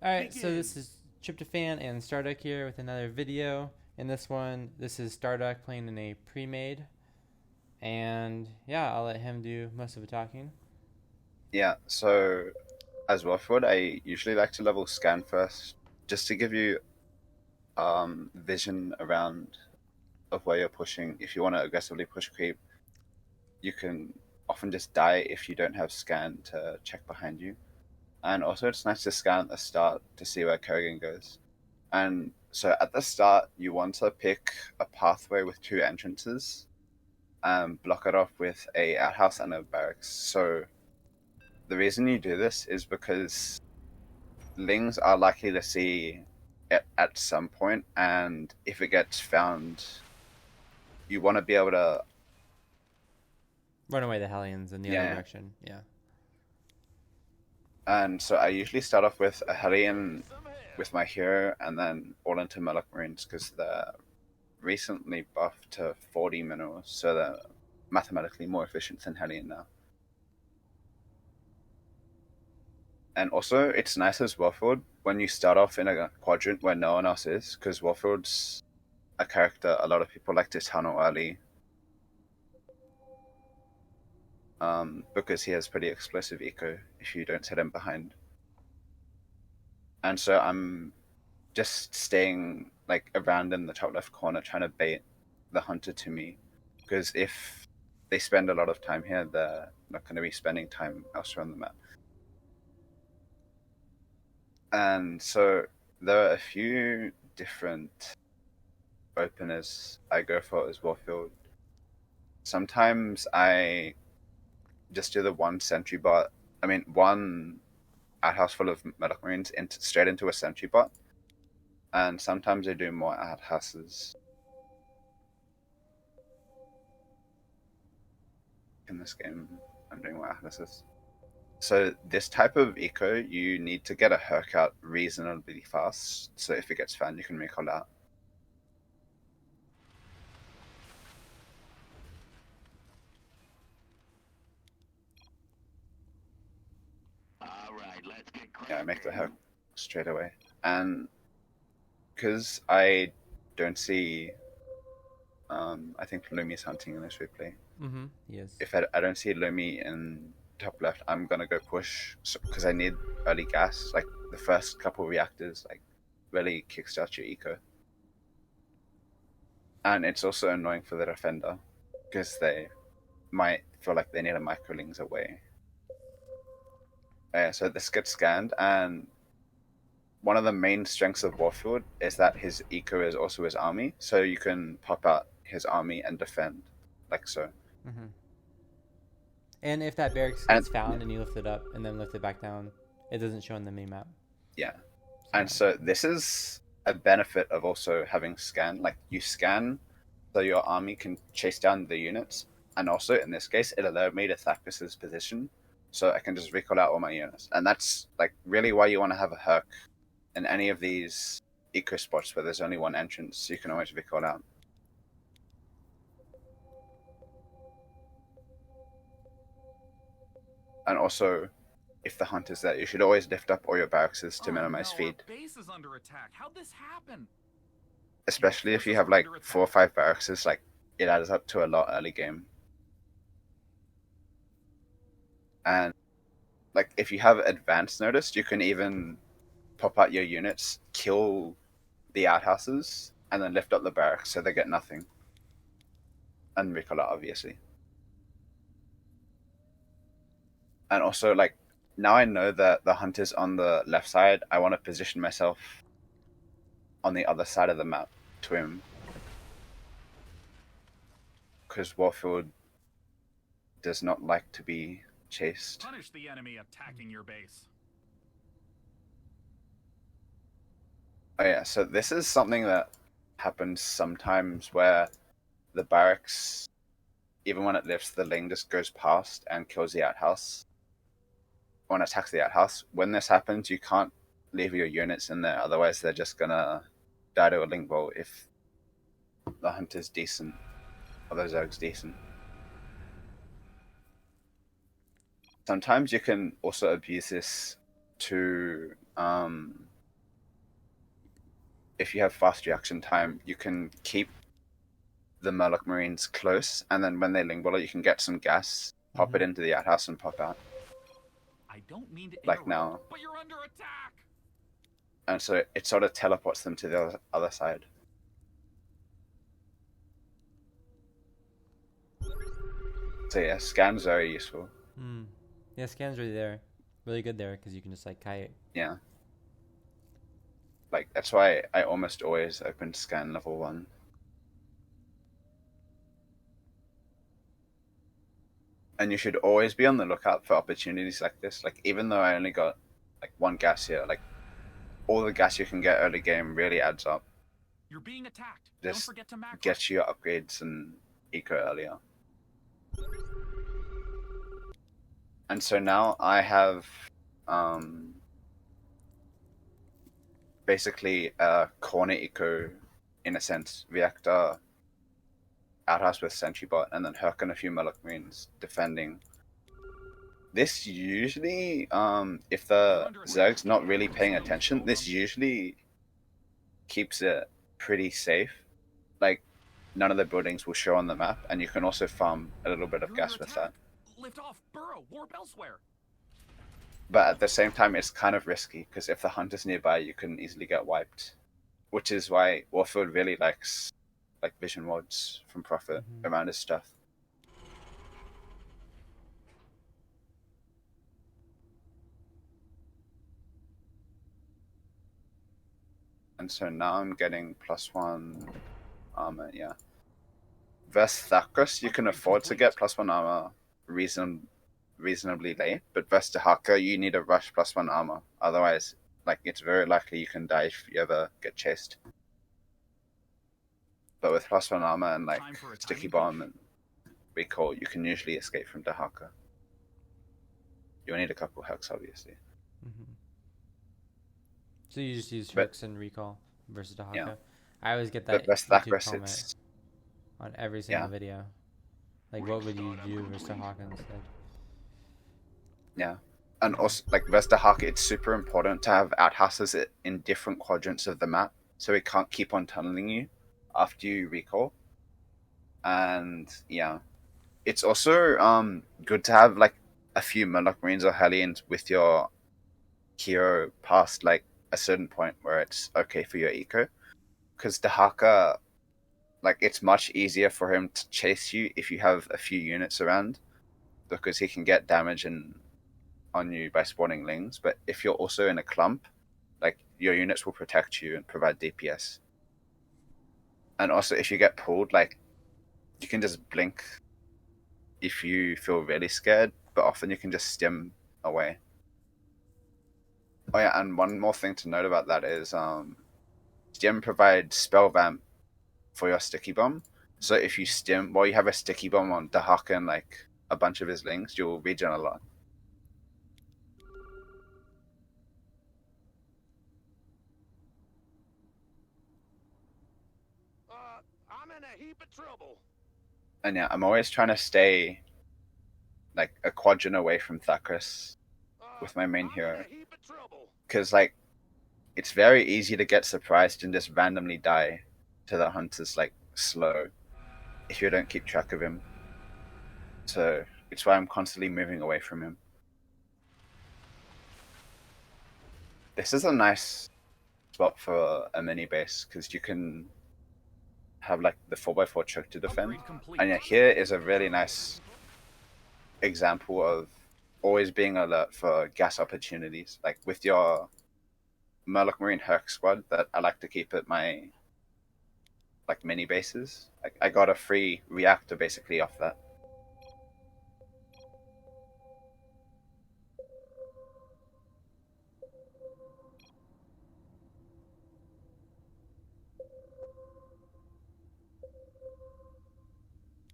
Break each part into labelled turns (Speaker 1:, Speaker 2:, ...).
Speaker 1: Alright, so this is Tryptophan and Starduck here with another video. In this one, this is Starduck playing in a pre-made. And yeah, I'll let him do most of the talking.
Speaker 2: Yeah, so as Warfield, I usually like to level scan first, just to give you vision around of where you're pushing. If you want to aggressively push creep, you can often just die if you don't have scan to check behind you. And also, it's nice to scan at the start to see where Kerrigan goes. And so at the start, you want to pick a pathway with two entrances and block it off with a outhouse and a barracks. So the reason you do this is because Lings are likely to see it at some point, and if it gets found, you want to be able to.
Speaker 1: Run away the Hellions in the other
Speaker 2: Yeah.
Speaker 1: direction. Yeah.
Speaker 2: And so I usually start off with a Hellion with my hero, and then all into Murloc Marines because they're recently buffed to 40 minerals, so they're mathematically more efficient than Hellion now. And also, it's nice as Warfield when you start off in a quadrant where no one else is, because Warfield's a character a lot of people like to tunnel early, because he has pretty explosive eco if you don't set him behind. And so I'm just staying like around in the top left corner trying to bait the hunter to me, because if they spend a lot of time here, they're not going to be spending time elsewhere on the map. And so there are a few different openers I go for as Warfield. Sometimes I just do the one sentry bot. I mean, one outhouse full of Murloc Marines straight into a sentry bot. And sometimes I do more outhouses. In this game, I'm doing more outhouses. So this type of eco, you need to get a Herc out reasonably fast. So if it gets found, you can recall out. Yeah, I make the Herc straight away. And because I don't see, I think Lumi's hunting in this replay.
Speaker 1: Mm-hmm. Yes.
Speaker 2: If I don't see Lumi in top left, I'm gonna go push because I need early gas. Like the first couple reactors, like really kickstart your eco. And it's also annoying for the defender because they might feel like they need a microlings away. So this gets scanned, and one of the main strengths of Warfield is that his eco is also his army, so you can pop out his army and defend, like so.
Speaker 1: Mm-hmm. And if that barracks
Speaker 2: And
Speaker 1: gets found and you lift it up and then lift it back down, it doesn't show on the mini map.
Speaker 2: yeah, and
Speaker 1: So.
Speaker 2: so this is a benefit of also having scan. Like you scan, so your army can chase down the units, and also in this case, it allowed me to Thapus's position, so I can just recall out all my units, and that's like really why you want to have a Herc in any of these eco spots where there's only one entrance. So you can always recall out. And also, if the hunt is there, you should always lift up all your barracks to minimize feed.
Speaker 3: Our base is under attack. How'd this happen?
Speaker 2: Especially if you have like 4 or 5 barracks, like it adds up to a lot early game. And like if you have advanced notice, you can even pop out your units, kill the outhouses, and then lift up the barracks so they get nothing. And recall out, obviously. And also, like, now I know that the hunt is on the left side, I want to position myself on the other side of the map to him. Because Warfield does not like to be chased.
Speaker 3: Punish the enemy attacking your base.
Speaker 2: Oh yeah, so this is something that happens sometimes where the barracks, even when it lifts, the Ling just goes past and kills the outhouse. When it attacks the outhouse. When this happens, you can't leave your units in there, otherwise they're just gonna die to a Ling bolt if the hunter's decent, or the Zerg's decent. Sometimes you can also abuse this to if you have fast reaction time, you can keep the Murloc Marines close, and then when they ling bullet, you can get some gas, pop it into the outhouse, and pop out.
Speaker 3: I don't mean to
Speaker 2: Like
Speaker 3: interrupt,
Speaker 2: now.
Speaker 3: but you're under attack.
Speaker 2: And so it sort of teleports them to the other side. So yeah, scan's very useful.
Speaker 1: Yeah, scan's really good there because you can just like kite.
Speaker 2: Yeah. Like that's why I almost always open scan level 1. And you should always be on the lookout for opportunities like this. Like even though I only got like 1 gas here, like all the gas you can get early game really adds up.
Speaker 3: You're being attacked. Don't
Speaker 2: Just
Speaker 3: forget to macro.
Speaker 2: gets you upgrades and eco earlier. And so now I have basically a corner eco, in a sense, reactor, outhouse with Sentry bot, and then Herc and a few Murloc Marines defending. This usually, if the Zerg's not really paying attention, this usually keeps it pretty safe. Like, none of the buildings will show on the map, and you can also farm a little bit of gas with that.
Speaker 3: Lift off, burrow, warp elsewhere.
Speaker 2: But at the same time, it's kind of risky, because if the hunter's nearby, you can easily get wiped. Which is why Warfield really likes like vision wards from Prophet around his stuff. And so now I'm getting +1 armor, yeah. Versus Thakros, you can afford to get +1 armor reasonably late, but versus Dahaka, you need a rush +1 armor. Otherwise, like, it's very likely you can die if you ever get chased. But with +1 armor and like sticky bomb and recall, you can usually escape from Dahaka. You'll need a couple Hercs, obviously.
Speaker 1: So you just use Hercs and recall versus Dahaka.
Speaker 2: Yeah.
Speaker 1: I always get that YouTube comment on every single video. Like, what would you do versus Dahaka instead?
Speaker 2: Yeah. And also, like, versus Dahaka, it's super important to have outhouses in different quadrants of the map, so it can't keep on tunneling you after you recall. And yeah, it's also good to have like a few Murloc Marines or Hellions with your hero past like a certain point where it's okay for your eco, because Dahaka, like, it's much easier for him to chase you if you have a few units around, because he can get damage on you by spawning lings. But if you're also in a clump, like, your units will protect you and provide DPS. And also, if you get pulled, like, you can just blink if you feel really scared, but often you can just stim away. Oh yeah, and one more thing to note about that is stim provides spell vamp for your sticky bomb. So if you stim while you have a sticky bomb on Dahaka and like a bunch of his lings, you'll regen a lot.
Speaker 4: I'm in a heap of trouble.
Speaker 2: And yeah, I'm always trying to stay like a quadrant away from Thakros with my main hero, because like it's very easy to get surprised and just randomly die to the hunter's like slow if you don't keep track of him. So it's why I'm constantly moving away from him. This is a nice spot for a mini base, because you can have like the 4x4 choke to defend. And yeah, here is a really nice example of always being alert for gas opportunities. Like with your Murloc Marine Herc squad that I like to keep at my like mini bases. Like, I got a free reactor basically off that.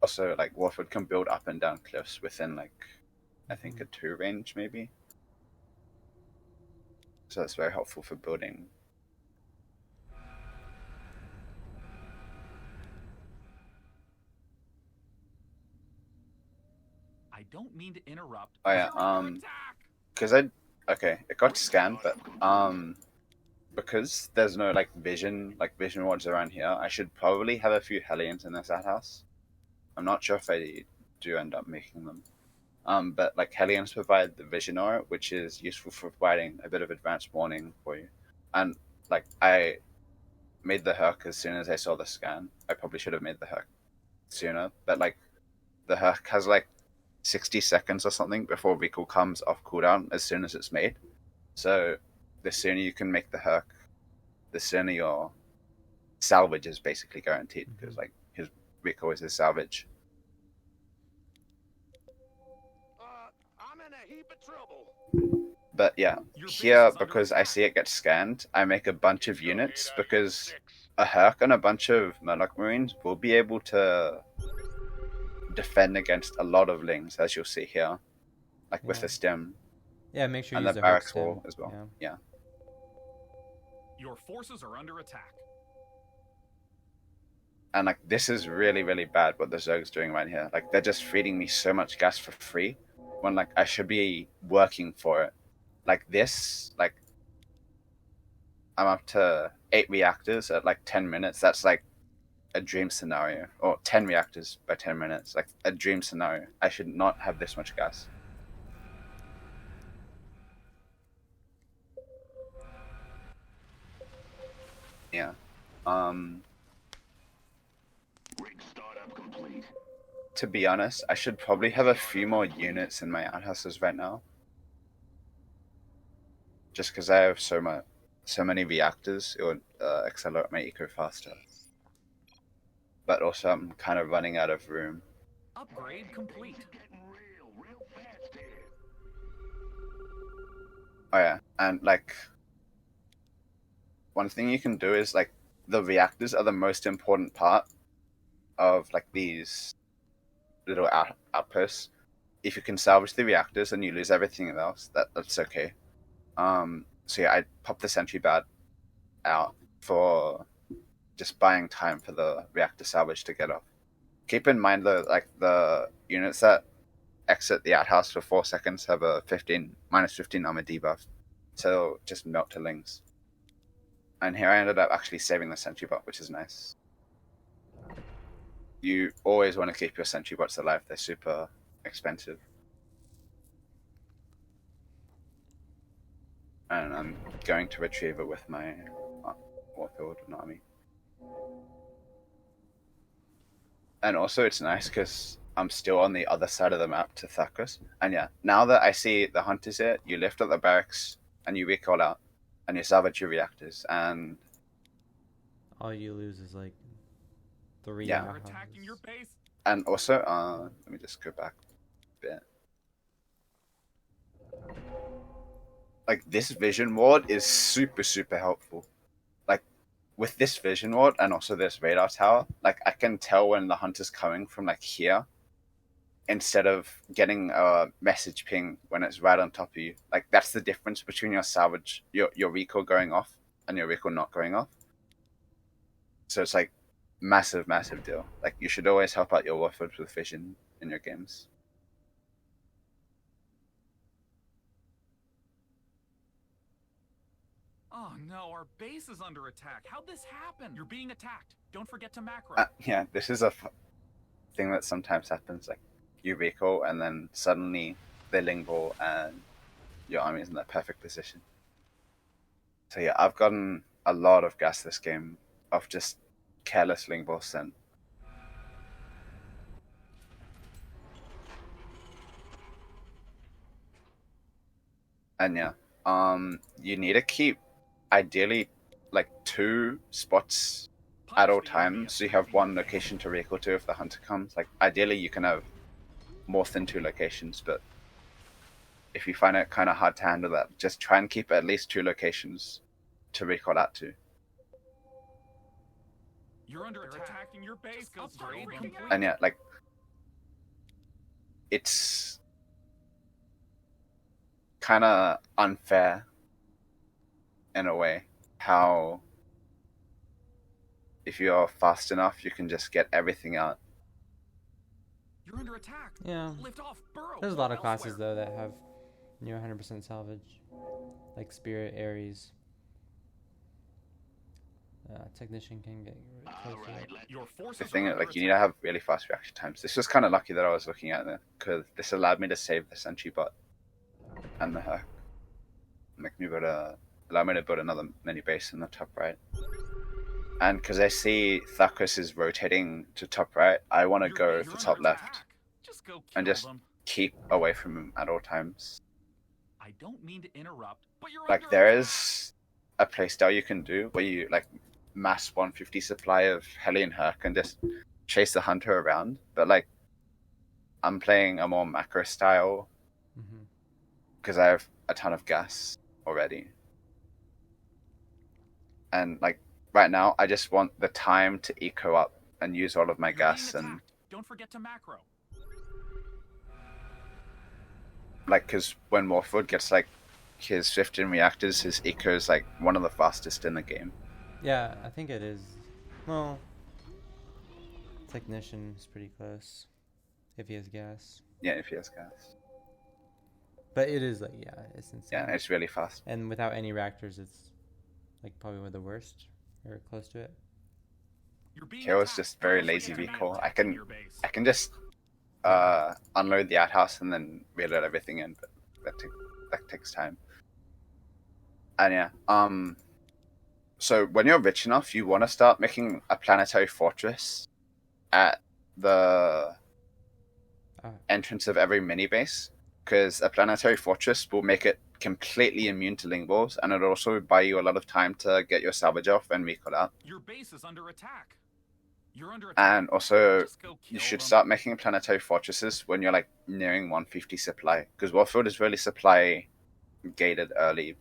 Speaker 2: Also, like, Warfield can build up and down cliffs within, like, I think a 2 range, maybe. So that's very helpful for building.
Speaker 3: I don't mean to interrupt.
Speaker 2: Oh yeah, because it got scanned, but because there's no like vision wards around here, I should probably have a few Hellions in this outhouse. I'm not sure if I do end up making them. But like Hellions provide the vision aura, which is useful for providing a bit of advanced warning for you. And like I made the Herc as soon as I saw the scan. I probably should have made the Herc sooner, but like the Herc has like 60 seconds or something before recall comes off cooldown as soon as it's made. So the sooner you can make the Herc, the sooner your salvage is basically guaranteed, because like his recall is his salvage.
Speaker 4: I'm in a heap of trouble.
Speaker 2: But yeah,
Speaker 3: Your base
Speaker 2: here,
Speaker 3: is under
Speaker 2: because I
Speaker 3: attack.
Speaker 2: see it gets scanned, I make a bunch of units, because a Herc and a bunch of Murloc Marines will be able to defend against a lot of lings, as you'll see here, like with
Speaker 1: Yeah.
Speaker 2: the stem
Speaker 1: Yeah, make sure you
Speaker 2: and
Speaker 1: use
Speaker 2: the
Speaker 1: the Herc
Speaker 2: barracks
Speaker 1: stem.
Speaker 2: wall as well. Yeah.
Speaker 3: Your forces are under attack.
Speaker 2: And like this is really, really bad what the Zerg's doing right here. Like they're just feeding me so much gas for free when like I should be working for it. Like this, like I'm up to 8 reactors at like 10 minutes. That's like a dream scenario. Or 10 reactors by 10 minutes. Like a dream scenario. I should not have this much gas. Yeah.
Speaker 4: Rig startup complete.
Speaker 2: To be honest, I should probably have a few more units in my outhouses right now. Just because I have so many reactors, it would accelerate my eco faster. But also, I'm kind of running out of room.
Speaker 3: Upgrade complete.
Speaker 4: Getting real fast here.
Speaker 2: Oh yeah, and like one thing you can do is like the reactors are the most important part of like these little outposts. If you can salvage the reactors and you lose everything else, that's okay. So yeah, I pop the Sentry bat out for just buying time for the reactor salvage to get off. Keep in mind though, like the units that exit the outhouse for 4 seconds have a minus 15 armor debuff, so just melt to lings. And here I ended up actually saving the Sentry bot, which is nice. You always want to keep your Sentry bots alive; they're super expensive. And I'm going to retrieve it with my Warfield army. And also, it's nice because I'm still on the other side of the map to Thakos. And yeah, now that I see the hunters here, you lift up the barracks and you recall out and you salvage your reactors. And
Speaker 1: All you lose is like 3
Speaker 2: Yeah.
Speaker 3: They're attacking your base.
Speaker 2: and also, let me just go back a bit. Like this vision ward is super, super helpful. Like with this vision ward and also this radar tower, like I can tell when the hunter's coming from like here, instead of getting a message ping when it's right on top of you. Like that's the difference between your salvage, your recall going off and your recall not going off. So it's like massive, massive deal. Like you should always help out your Warfield with vision in your games.
Speaker 3: Oh no, our base is under attack. How'd this happen? You're being attacked. Don't forget to macro.
Speaker 2: Yeah, this is a thing that sometimes happens. Like you recall and then suddenly they ling ball and your army is in that perfect position. So yeah, I've gotten a lot of gas this game of just careless ling ball sent. And yeah, you need to keep ideally like 2 spots at all times, so you have 1 location to recall to if the hunter comes. Like ideally you can have more than 2 locations, but if you find it kind of hard to handle that, just try and keep at least 2 locations to recall out to.
Speaker 3: You're under attack. Attacking your base. Upgrade complete.
Speaker 2: And yeah, like it's kind of unfair in a way how if you're fast enough you can just get everything out.
Speaker 3: You're under attack.
Speaker 1: Yeah.
Speaker 3: Lift off, burrow.
Speaker 1: There's a lot of
Speaker 3: elsewhere.
Speaker 1: classes though that have near 100% salvage, like Spirit, Ares. technician can get close to it.
Speaker 3: Your forces
Speaker 2: The thing
Speaker 3: are
Speaker 2: is,
Speaker 3: under
Speaker 2: like, you need to have really fast reaction times. This was kind of lucky that I was looking at it, because this allowed me to save the Sentry bot and the Herc. Allow me to build another mini base in the top right. And because I see Thakkus is rotating to top right, I want to
Speaker 3: Your
Speaker 2: go
Speaker 3: base
Speaker 2: to
Speaker 3: is
Speaker 2: top
Speaker 3: under
Speaker 2: left
Speaker 3: attack. Just go
Speaker 2: and
Speaker 3: kill
Speaker 2: just
Speaker 3: them.
Speaker 2: keep away from him at all times.
Speaker 3: I don't mean to interrupt, but you're
Speaker 2: Like,
Speaker 3: under
Speaker 2: there
Speaker 3: attack.
Speaker 2: is a playstyle you can do where you, like, mass 150 supply of Hellion Herc and just chase the hunter around. But, like, I'm playing a more macro style because I have a ton of gas already. And, like, right now, I just want the time to eco up and use all of my
Speaker 3: You're
Speaker 2: gas.
Speaker 3: being
Speaker 2: And,
Speaker 3: attacked. Don't forget to macro.
Speaker 2: like, because when Warfield gets, like, his 15 reactors, his eco is, like, one of the fastest in the game.
Speaker 1: Yeah, I think it is. Well, technician is pretty close if he has gas.
Speaker 2: Yeah, if he has gas.
Speaker 1: But it is like, yeah, it's insane.
Speaker 2: Yeah, it's really fast.
Speaker 1: And without any reactors, it's like probably one of the worst or close to it.
Speaker 3: You're being
Speaker 2: KO is
Speaker 3: attacked.
Speaker 2: just very
Speaker 3: Don't
Speaker 2: lazy
Speaker 3: forget to
Speaker 2: recall.
Speaker 3: attack in your base.
Speaker 2: I can just unload the outhouse and then reload everything in, but that takes time. And yeah, so when you're rich enough, you want to start making a planetary fortress at the entrance of every mini base, because a planetary fortress will make it completely immune to link balls, and it'll also buy you a lot of time to get your salvage off and recall out.
Speaker 3: Your base is under attack. You're under attack.
Speaker 2: And also,
Speaker 3: Just go
Speaker 2: you
Speaker 3: kill
Speaker 2: should
Speaker 3: them.
Speaker 2: start making planetary fortresses when you're like nearing 150 supply, because Warfield is really supply gated early.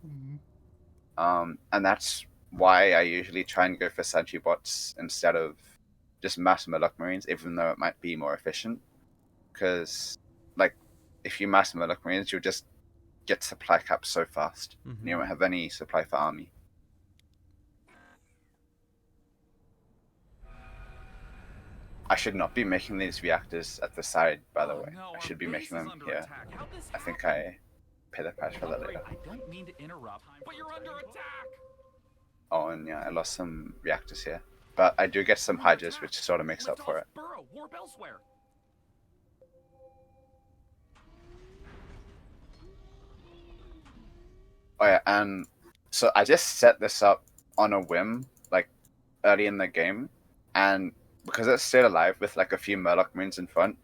Speaker 2: And that's why I usually try and go for Sentry bots instead of just mass Murloc Marines, even though it might be more efficient. Because, like, if you mass Murloc Marines, you'll just get supply caps so fast. And you won't have any supply for army. I should not be making these reactors at the side, by the
Speaker 3: Oh,
Speaker 2: way.
Speaker 3: no,
Speaker 2: I
Speaker 3: our
Speaker 2: should be
Speaker 3: base
Speaker 2: making
Speaker 3: is
Speaker 2: them
Speaker 3: under
Speaker 2: here.
Speaker 3: attack. How'd this
Speaker 2: I think
Speaker 3: happen?
Speaker 2: I pay the price for that later.
Speaker 3: I don't mean to interrupt, but you're under attack.
Speaker 2: Oh, and yeah, I lost some reactors here. But I do get some
Speaker 3: You're under
Speaker 2: hydras,
Speaker 3: attack.
Speaker 2: which sort of makes up
Speaker 3: Lift
Speaker 2: for
Speaker 3: off,
Speaker 2: it.
Speaker 3: Burrow, warp elsewhere.
Speaker 2: Oh yeah, and so I just set this up on a whim, like, early in the game, and because it's still alive with, like, a few Murloc Marines in front,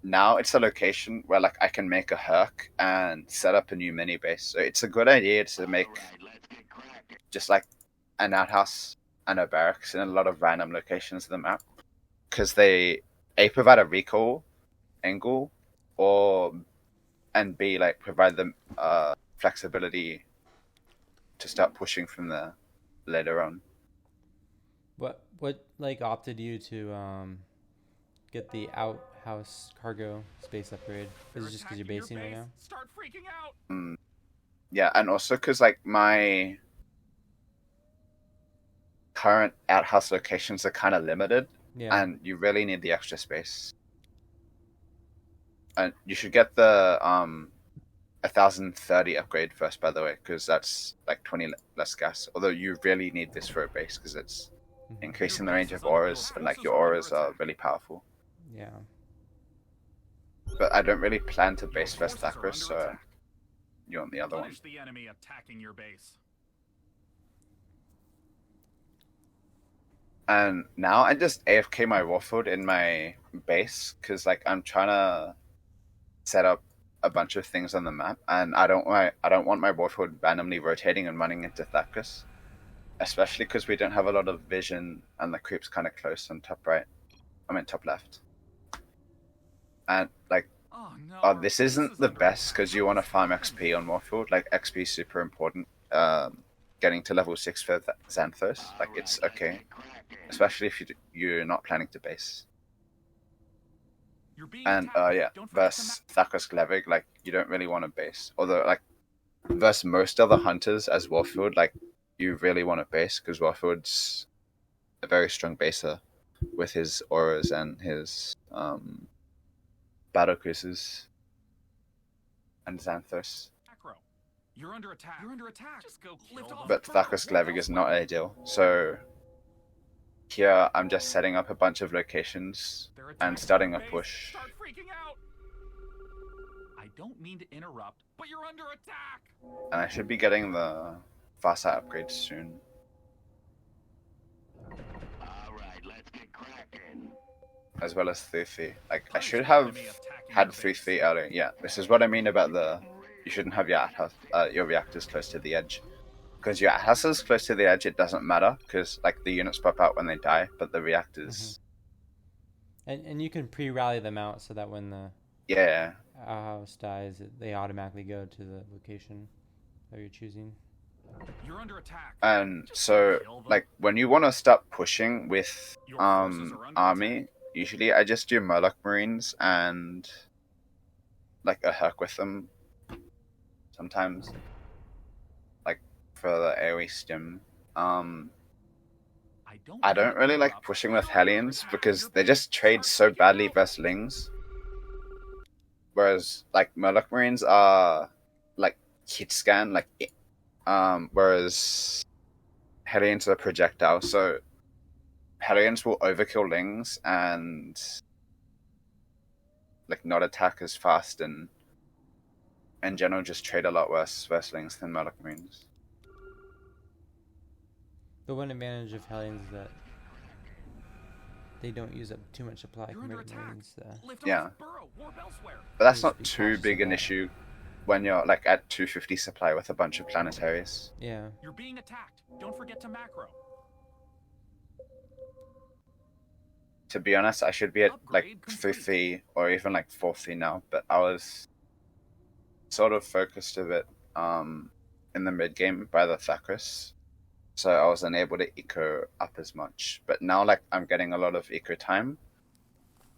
Speaker 2: now it's a location where, like, I can make a Herc and set up a new mini base. So it's a good idea to make just, like, an outhouse and a barracks in a lot of random locations of the map, because they A, provide a recall angle, and B, like, provide them flexibility to start pushing from there later on.
Speaker 1: What like opted you to get the outhouse cargo space upgrade? Is it just because you're
Speaker 3: Attacking your
Speaker 1: basing right
Speaker 3: base.
Speaker 1: now?
Speaker 3: Start freaking out.
Speaker 2: Yeah, and also because, like, my current outhouse locations are kind of limited,
Speaker 1: Yeah.
Speaker 2: and you really need the extra space. And you should get the 1030 upgrade first, by the way, because that's like 20 less gas. Although you really need this for a base, because it's increasing the range of auras, and, like, your auras are really powerful.
Speaker 1: Yeah.
Speaker 2: But I don't really plan to base
Speaker 3: Your
Speaker 2: first
Speaker 3: forces are
Speaker 2: Thakkus, so
Speaker 3: under attack.
Speaker 2: you want the other one.
Speaker 3: Punish the enemy attacking your base.
Speaker 2: And now I just AFK my Warfield in my base, because, like, I'm trying to set up a bunch of things on the map, and I don't want my Warfield randomly rotating and running into Thakkus, especially because we don't have a lot of vision and the creep's kind of close on top right. I mean top left. And, like,
Speaker 3: Oh no.
Speaker 2: this isn't the best because you want to farm XP on Warfield. Like, XP is super important. Getting to level 6 for Xanthos, like, it's okay, especially if you're not planning to base.
Speaker 3: You're being
Speaker 2: And
Speaker 3: attacked.
Speaker 2: yeah,
Speaker 3: Don't forget to
Speaker 2: versus Thakkus Glevig, like, you don't really want to base. Although, like, versus most other hunters as Warfield, like, you really want to base, because Warfield's a very strong baser with his auras and his battle cruisers and Xanthos.
Speaker 3: macro. You're under attack. You're under attack. Just go lift off.
Speaker 2: But
Speaker 3: Burrow,
Speaker 2: Thakkus
Speaker 3: warp
Speaker 2: Glevig is
Speaker 3: elsewhere.
Speaker 2: not ideal. So here I'm just setting up a bunch of locations
Speaker 3: They're
Speaker 2: and
Speaker 3: attacking
Speaker 2: starting
Speaker 3: our
Speaker 2: a
Speaker 3: base.
Speaker 2: push.
Speaker 3: Start freaking out. I don't mean to interrupt, but you're under attack.
Speaker 2: And I should be getting the faster upgrades soon.
Speaker 4: Alright, let's get cracking.
Speaker 2: As well as 3-3. Like, I
Speaker 3: Punch
Speaker 2: should
Speaker 3: the
Speaker 2: have
Speaker 3: enemy attacking
Speaker 2: had
Speaker 3: your base.
Speaker 2: 3-3 earlier. Yeah, this is what I mean about the... You shouldn't have your outhouse, your reactors close to the edge. Because your outhouse is close to the edge, it doesn't matter. Because, like, the units pop out when they die, but the reactors...
Speaker 1: And you can pre-rally them out so that when the
Speaker 2: Yeah.
Speaker 1: outhouse dies, they automatically go to the location that you're choosing.
Speaker 3: You're under attack.
Speaker 2: And so, like, when you want to start pushing with
Speaker 3: Your forces are under
Speaker 2: army,
Speaker 3: attack.
Speaker 2: usually I just do Murloc Marines and like a Herc with them. Sometimes, like for the AoE stim. I don't really like pushing with Hellions because they just trade so badly versus Lings. Whereas like Murloc Marines are like hit scan, like whereas Hellions are projectile, so Hellions will overkill Lings and like not attack as fast and in general just trade a lot worse versus Lings than Murloc Marines.
Speaker 1: The one advantage of Hellions is that they don't use up too much supply
Speaker 3: You're under
Speaker 1: compared to
Speaker 3: attack.
Speaker 1: Marines.
Speaker 3: Lift
Speaker 2: Yeah.
Speaker 3: off burrow. Warp elsewhere.
Speaker 2: But that's
Speaker 1: Just
Speaker 2: not
Speaker 1: be
Speaker 2: too
Speaker 1: cautious
Speaker 2: big
Speaker 1: of
Speaker 2: an
Speaker 1: that.
Speaker 2: issue when you're like at 250 supply with a bunch of planetaries.
Speaker 1: Yeah.
Speaker 3: You're being attacked. Don't forget to macro.
Speaker 2: To be honest, I should be at like
Speaker 3: Upgrade complete.
Speaker 2: 3-3 or even like 4-3 now, but I was sort of focused a bit in the mid game by the Thackrus, so I wasn't able to eco up as much. But now like I'm getting a lot of eco time.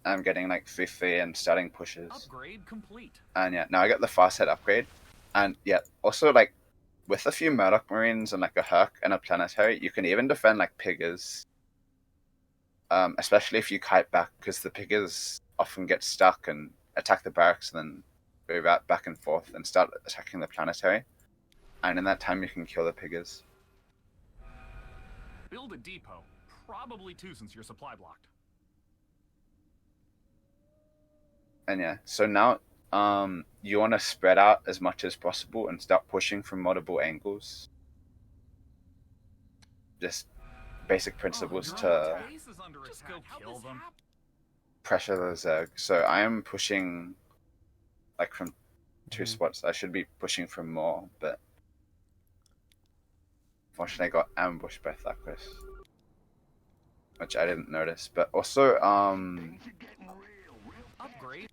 Speaker 2: I'm getting like 3-3 and starting pushes.
Speaker 3: Upgrade complete.
Speaker 2: And yeah, now I got the fast head upgrade. And yeah, also like with a few Murloc Marines and like a Herc and a planetary, you can even defend like Piggers. Especially if you kite back, because the Piggers often get stuck and attack the barracks and then move out back and forth and start attacking the planetary. And in that time you can kill the Piggers.
Speaker 3: Build a depot. Probably two since you're supply blocked.
Speaker 2: And yeah, so now you want to spread out as much as possible and start pushing from multiple angles. Just basic principles to
Speaker 3: Base is under attack. Just go kill them.
Speaker 2: pressure the Zerg. So I am pushing like from two
Speaker 1: Mhm.
Speaker 2: spots. I should be pushing from more, but unfortunately I got ambushed by Thackrus, which I didn't notice. But also
Speaker 3: Upgrade.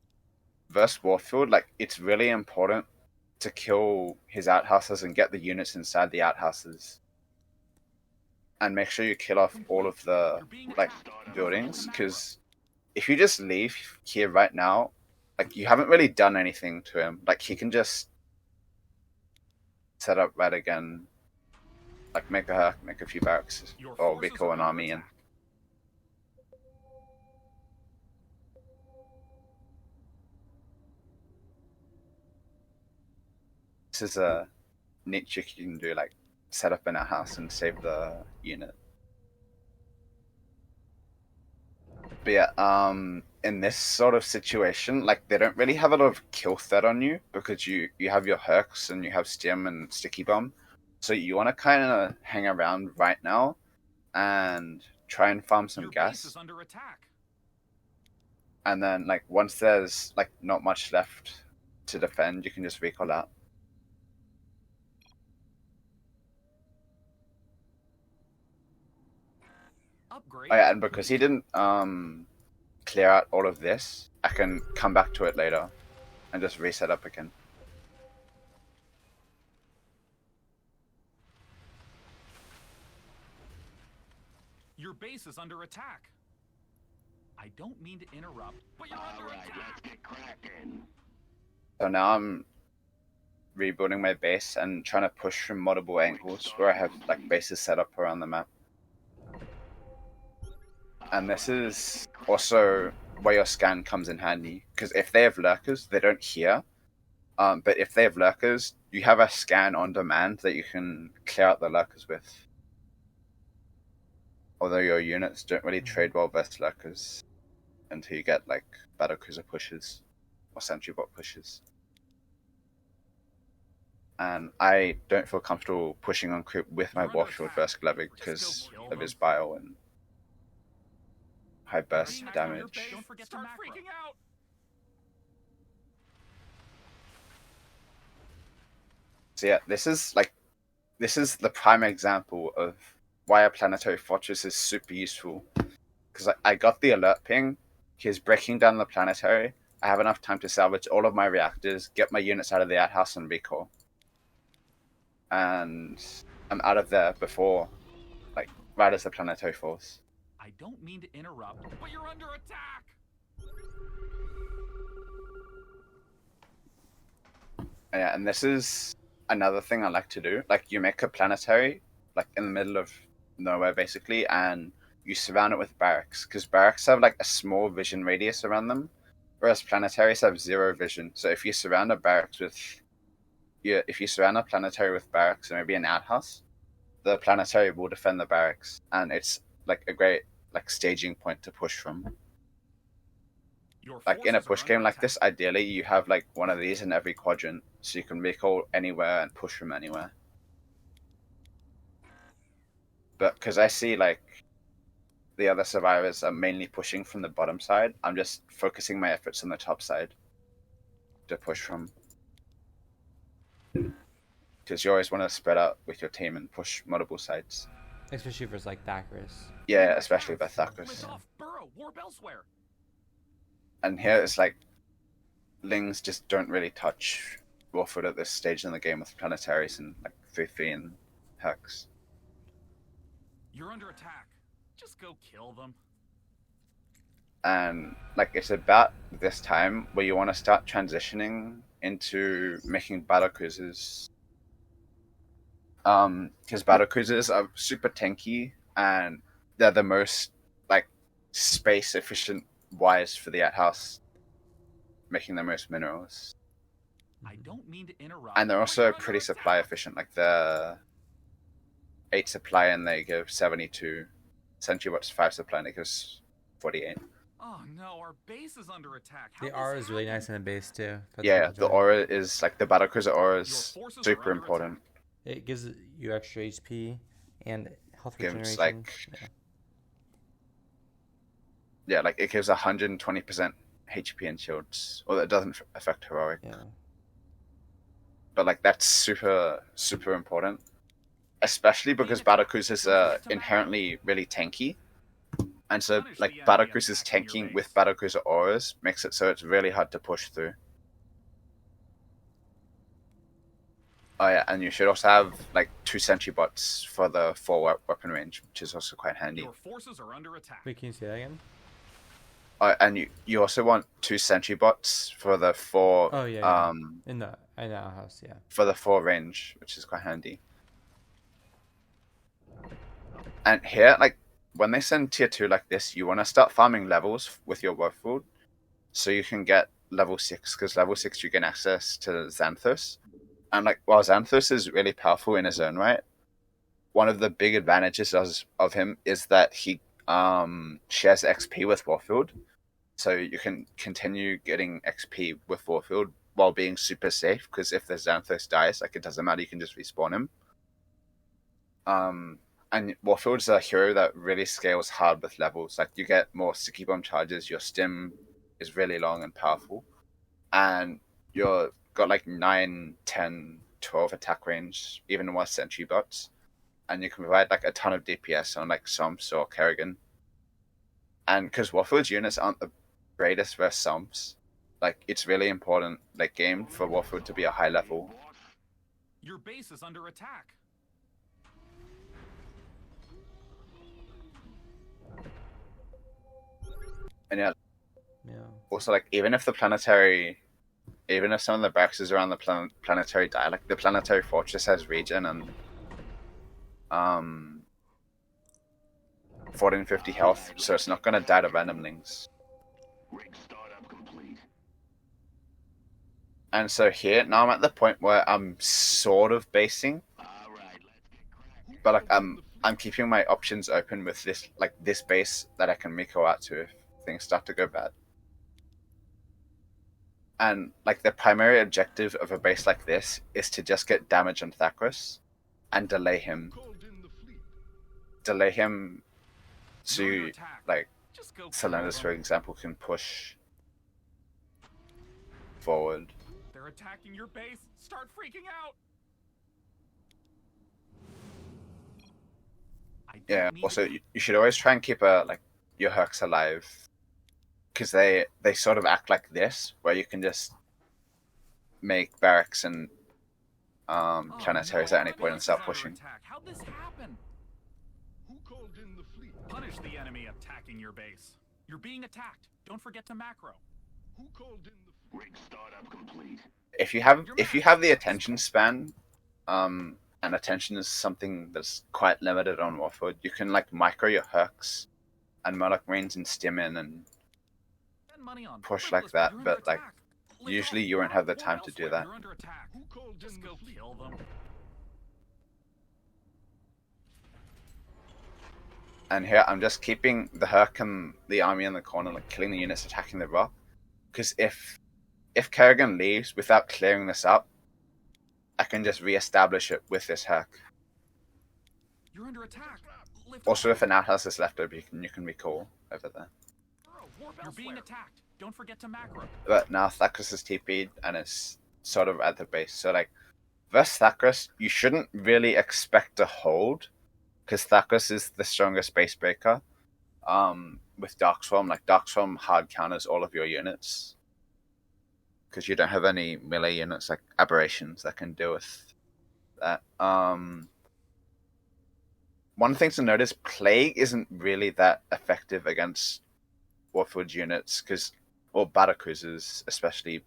Speaker 2: versus Warfield, like it's really important to kill his outhouses and get the units inside the outhouses. And make sure you kill off all of the like buildings, because if you just leave here right now, like you haven't really done anything to him. Like he can just set up right again, like make a Herc, make a few barracks,
Speaker 3: Your
Speaker 2: or
Speaker 3: forces
Speaker 2: recall
Speaker 3: are
Speaker 2: an
Speaker 3: under
Speaker 2: army in.
Speaker 3: attack.
Speaker 2: This is a neat trick you can do, like set up in a house and save the unit. But yeah, in this sort of situation, like they don't really have a lot of kill threat on you because you have your Hercs and you have Stim and Sticky Bomb, so you want to kind of hang around right now and try and farm some
Speaker 3: Your base
Speaker 2: gas,
Speaker 3: is under attack.
Speaker 2: and then like once there's like not much left to defend, you can just recall out.
Speaker 3: Upgrade.
Speaker 2: Oh yeah, and because he didn't clear out all of this, I can come back to it later and just reset up again.
Speaker 3: Your base is under attack. I don't mean to interrupt, but you're under
Speaker 4: Alright, let's
Speaker 3: attack.
Speaker 4: get cracking.
Speaker 2: So now I'm rebuilding my base and trying to push from multiple angles where I have like bases set up around the map. And this is also where your scan comes in handy, because if they have lurkers, they don't hear. But if they have lurkers, you have a scan on demand that you can clear out the lurkers with. although your units don't really trade well versus lurkers until you get like battlecruiser pushes or sentry bot pushes. And I don't feel comfortable pushing on creep with my Warfield versus Glevig because of his bio and high burst damage.
Speaker 3: Don't forget to freaking out.
Speaker 2: So yeah, this is the prime example of why a planetary fortress is super useful. Because I got the alert ping, he's breaking down the planetary, I have enough time to salvage all of my reactors, get my units out of the outhouse and recall. And I'm out of there before, like, right as the planetary falls.
Speaker 3: I don't mean to interrupt, but you're under attack!
Speaker 2: Yeah, and this is another thing I like to do. Like, you make a planetary, like, in the middle of nowhere, basically, and you surround it with barracks. Because barracks have, like, a small vision radius around them, whereas planetaries have 0 vision. So if you surround a barracks with... if you surround a planetary with barracks and maybe an outhouse, the planetary will defend the barracks. And it's, like, a great, like, staging point to push from. Like, in a push game like this, ideally, you have, like, one of these in every quadrant, so you can recall anywhere and push from anywhere. But because I see, like, the other survivors are mainly pushing from the bottom side, I'm just focusing my efforts on the top side to push from. Because you always want to spread out with your team and push multiple sides.
Speaker 1: Especially if it's like Thackerus.
Speaker 2: Yeah, especially with Thackerus.
Speaker 3: Burrow, warp elsewhere.
Speaker 2: And here it's like, Lings just don't really touch Warfield at this stage in the game with planetaries and like 3-3 and Hercs.
Speaker 3: You're under attack. Just go kill them.
Speaker 2: And like it's about this time where you want to start transitioning into making battlecruisers. Because battlecruisers are super tanky and they're the most like space efficient wise for the outhouse, making the most minerals.
Speaker 3: I don't mean to interrupt.
Speaker 2: And they're also pretty supply efficient. Like they're 8 supply and they give 72. Sentry Watch 5 supply and it gives 48.
Speaker 3: Oh no, our base is under attack.
Speaker 1: The aura is really nice in the base too.
Speaker 2: Yeah, the aura is like the battlecruiser aura is super important.
Speaker 1: It gives you extra HP and health
Speaker 2: Gives
Speaker 1: regeneration.
Speaker 2: like yeah, like it gives 120% HP and shields. Well, that doesn't affect heroic.
Speaker 1: Yeah.
Speaker 2: But like that's super important, especially because battlecruisers are inherently really tanky. And so, like, battlecruisers tanking with battlecruiser auras makes it so it's really hard to push through. Oh yeah, and you should also have, like, 2 sentry bots for the 4 weapon range, which is also quite handy.
Speaker 3: Your forces are under attack.
Speaker 1: Wait, can you say that again?
Speaker 2: And you also want 2 sentry bots for the 4...
Speaker 1: Oh, yeah. In the outhouse, yeah.
Speaker 2: For the 4 range, which is quite handy. And here, like, when they send tier 2 like this, you want to start farming levels with your Warfield so you can get level 6, because level 6 you gain access to Xanthos. And like, while Xanthos is really powerful in his own right, one of the big advantages of him is that he shares XP with Warfield. So you can continue getting XP with Warfield while being super safe, because if the Xanthos dies, like, it doesn't matter, you can just respawn him. And Warfield's a hero that really scales hard with levels. Like, you get more sticky bomb charges, your stim is really long and powerful, and you're got like 9, 10, 12 attack range, even with sentry bots, and you can provide like a ton of DPS on like Somps or Kerrigan. And because Warfield's units aren't the greatest versus Somps, like, it's really important late game for Warfield to be a high level.
Speaker 3: Your base is under attack.
Speaker 2: And yeah,
Speaker 1: Yeah.
Speaker 2: also, like, even if some of the boxes around the planetary die, like, the planetary fortress has regen and 1450 health, so it's not going to die to randomlings. And so here, now I'm at the point where I'm sort of basing, but like I'm I'm keeping my options open with this base that I can Miko out to if things start to go bad. And like the primary objective of a base like this is to just get damage on Thackrus and delay him so
Speaker 3: You're under attack.
Speaker 2: like
Speaker 3: Just go kill
Speaker 2: Cylinders, for
Speaker 3: them.
Speaker 2: example, can push forward.
Speaker 3: They're attacking your base. Start freaking out. I don't
Speaker 2: Yeah.
Speaker 3: need
Speaker 2: Also,
Speaker 3: to-
Speaker 2: you should always try and keep your Hercs alive, because they sort of act like this, where you can just make barracks and
Speaker 3: Oh,
Speaker 2: planetaries
Speaker 3: no,
Speaker 2: at any
Speaker 3: our
Speaker 2: point and
Speaker 3: base
Speaker 2: start
Speaker 3: is under
Speaker 2: pushing.
Speaker 3: attack. How'd this happen?
Speaker 4: Who called in the fleet?
Speaker 3: Punish the enemy attacking your base. You're being attacked. Don't forget to macro.
Speaker 4: Who called in the fleet? Rig startup complete.
Speaker 2: If you have the attention span, and attention is something that's quite limited on Warfield, you can like micro your Hercs and Murloc Marines and stim in and
Speaker 3: Spend money on
Speaker 2: push
Speaker 3: frivolous,
Speaker 2: like that,
Speaker 3: you're under
Speaker 2: but, like,
Speaker 3: attack.
Speaker 2: usually
Speaker 3: off
Speaker 2: you won't have the
Speaker 3: or
Speaker 2: time to do
Speaker 3: elsewhere,
Speaker 2: that.
Speaker 3: You're under attack.
Speaker 4: Who called
Speaker 3: Just
Speaker 4: in
Speaker 3: go
Speaker 4: the fleet?
Speaker 3: kill them.
Speaker 2: And here I'm just keeping the Herc and the army in the corner, like killing the units attacking the rock. Because if Kerrigan leaves without clearing this up, I can just re-establish it with this Herc.
Speaker 3: You're under attack. Lift
Speaker 2: Also,
Speaker 3: off.
Speaker 2: if an outhouse is left over, you can recall over there.
Speaker 3: You're being attacked. Don't forget to macro.
Speaker 2: But now Thackrus is TP'd and it's sort of at the base. So like, versus Thackrus, you shouldn't really expect to hold, because Thackrus is the strongest base breaker. With Darkswarm, like Darkswarm hard counters all of your units, because you don't have any melee units like aberrations that can deal with that. One thing to note is Plague isn't really that effective against Warfield units, or battlecruisers especially,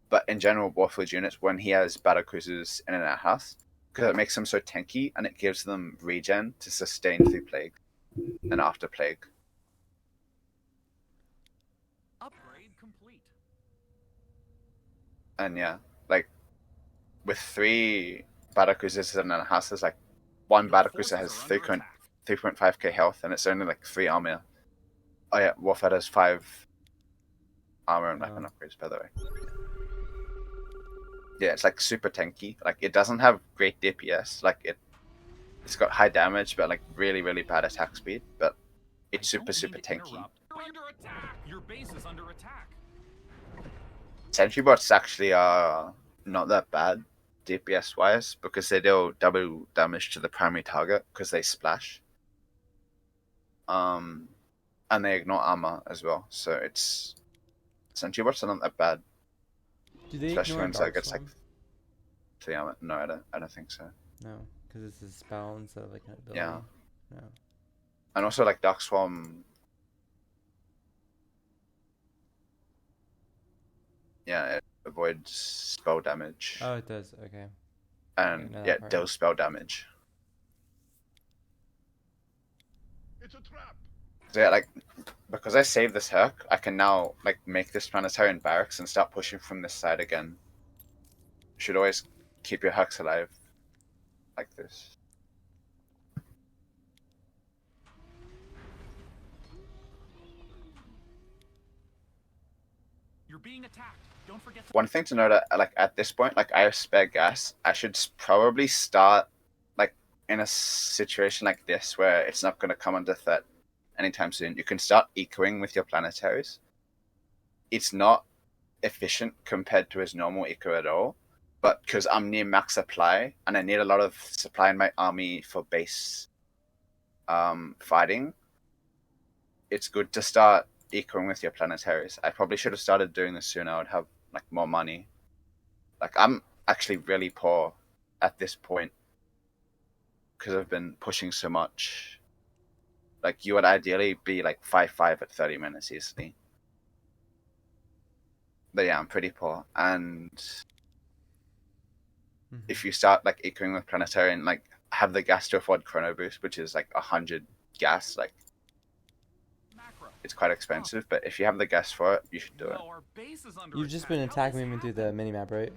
Speaker 2: but in general Warfield units, when he has battlecruisers in an outhouse, because it makes them so tanky and it gives them regen to sustain through Plague and after Plague.
Speaker 3: Upgrade complete.
Speaker 2: And yeah, like with 3 battlecruisers in an outhouse, there's like one
Speaker 3: Your
Speaker 2: battlecruiser has
Speaker 3: forces are under attack.
Speaker 2: 3.5k health and it's only like 3 armor. Oh yeah, Warfield has 5 armor and weapon upgrades, by the way. Yeah, it's like super tanky. Like it doesn't have great DPS. Like it's got high damage, but like really, really bad attack speed. But it's
Speaker 3: I don't
Speaker 2: super
Speaker 3: mean to
Speaker 2: tanky.
Speaker 3: interrupt. You're under attack. Your base is under attack.
Speaker 2: Sentry bots actually are not that bad DPS wise, because they deal double damage to the primary target because they splash. And they ignore armor as well. So it's Sentry bots are not that bad.
Speaker 1: Do they
Speaker 2: Especially
Speaker 1: ignore
Speaker 2: when Zerg gets like
Speaker 1: Darkswarm?
Speaker 2: 3 armor. No, I don't think so.
Speaker 1: No, because it's a spell instead of like an ability.
Speaker 2: Yeah.
Speaker 1: No.
Speaker 2: And also like Darkswarm. Yeah, it avoids spell damage.
Speaker 1: Oh, it does. Okay.
Speaker 2: And
Speaker 1: know that
Speaker 2: yeah, it
Speaker 1: part.
Speaker 2: deals spell damage.
Speaker 4: It's a trap.
Speaker 2: So yeah, like because I saved this Herc, I can now like make this planetarian barracks and start pushing from this side again. You should always keep your Hercs alive like this.
Speaker 3: You're being attacked. Don't forget to
Speaker 2: One thing to note, like at this point, like I have spare gas. I should probably start like in a situation like this where it's not going to come under threat anytime soon. You can start ecoing with your planetaries. It's not efficient compared to his normal eco at all, but because I'm near max supply and I need a lot of supply in my army for base fighting, it's good to start ecoing with your planetaries. I probably should have started doing this sooner. I would have like more money. Like I'm actually really poor at this point because I've been pushing so much. Like you would ideally be like 5-5 at 30 minutes easily. But yeah, I'm pretty poor. And if you start like ecoing with planetary and like have the gas to afford chrono boost, which is like 100 gas, like
Speaker 3: macro.
Speaker 2: it's quite expensive. But if you have the gas for it, you should do it.
Speaker 3: No, our base is under
Speaker 1: You've just
Speaker 3: attack.
Speaker 1: been
Speaker 3: How'd
Speaker 1: attacking
Speaker 3: this
Speaker 1: me through
Speaker 3: happen?
Speaker 1: the minimap, right?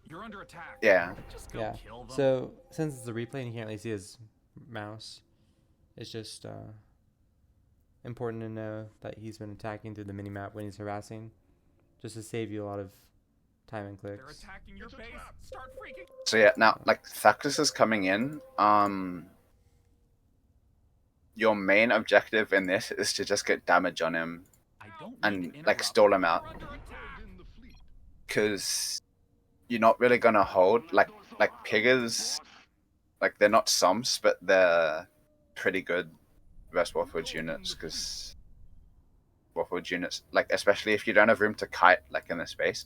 Speaker 3: You're under attack.
Speaker 2: Yeah.
Speaker 3: Just go
Speaker 1: Yeah.
Speaker 3: kill them.
Speaker 1: So since it's a replay and you can't really see his mouse, It's just important to know that he's been attacking through the minimap when he's harassing, just to save you a lot of time and
Speaker 3: They're
Speaker 1: clicks.
Speaker 3: attacking your base. Start freaking.
Speaker 2: So yeah, now like Thackus is coming in. Your main objective in this is to just get damage on him
Speaker 3: I don't
Speaker 2: and
Speaker 3: mean to
Speaker 2: like
Speaker 3: interrupt,
Speaker 2: stall him
Speaker 3: but
Speaker 2: out,
Speaker 3: you're under attack.
Speaker 2: because you're not really gonna hold like Piggers. Like they're not sumps, but they're pretty good versus Warfield units, because Warfield units, like especially if you don't have room to kite like in this space.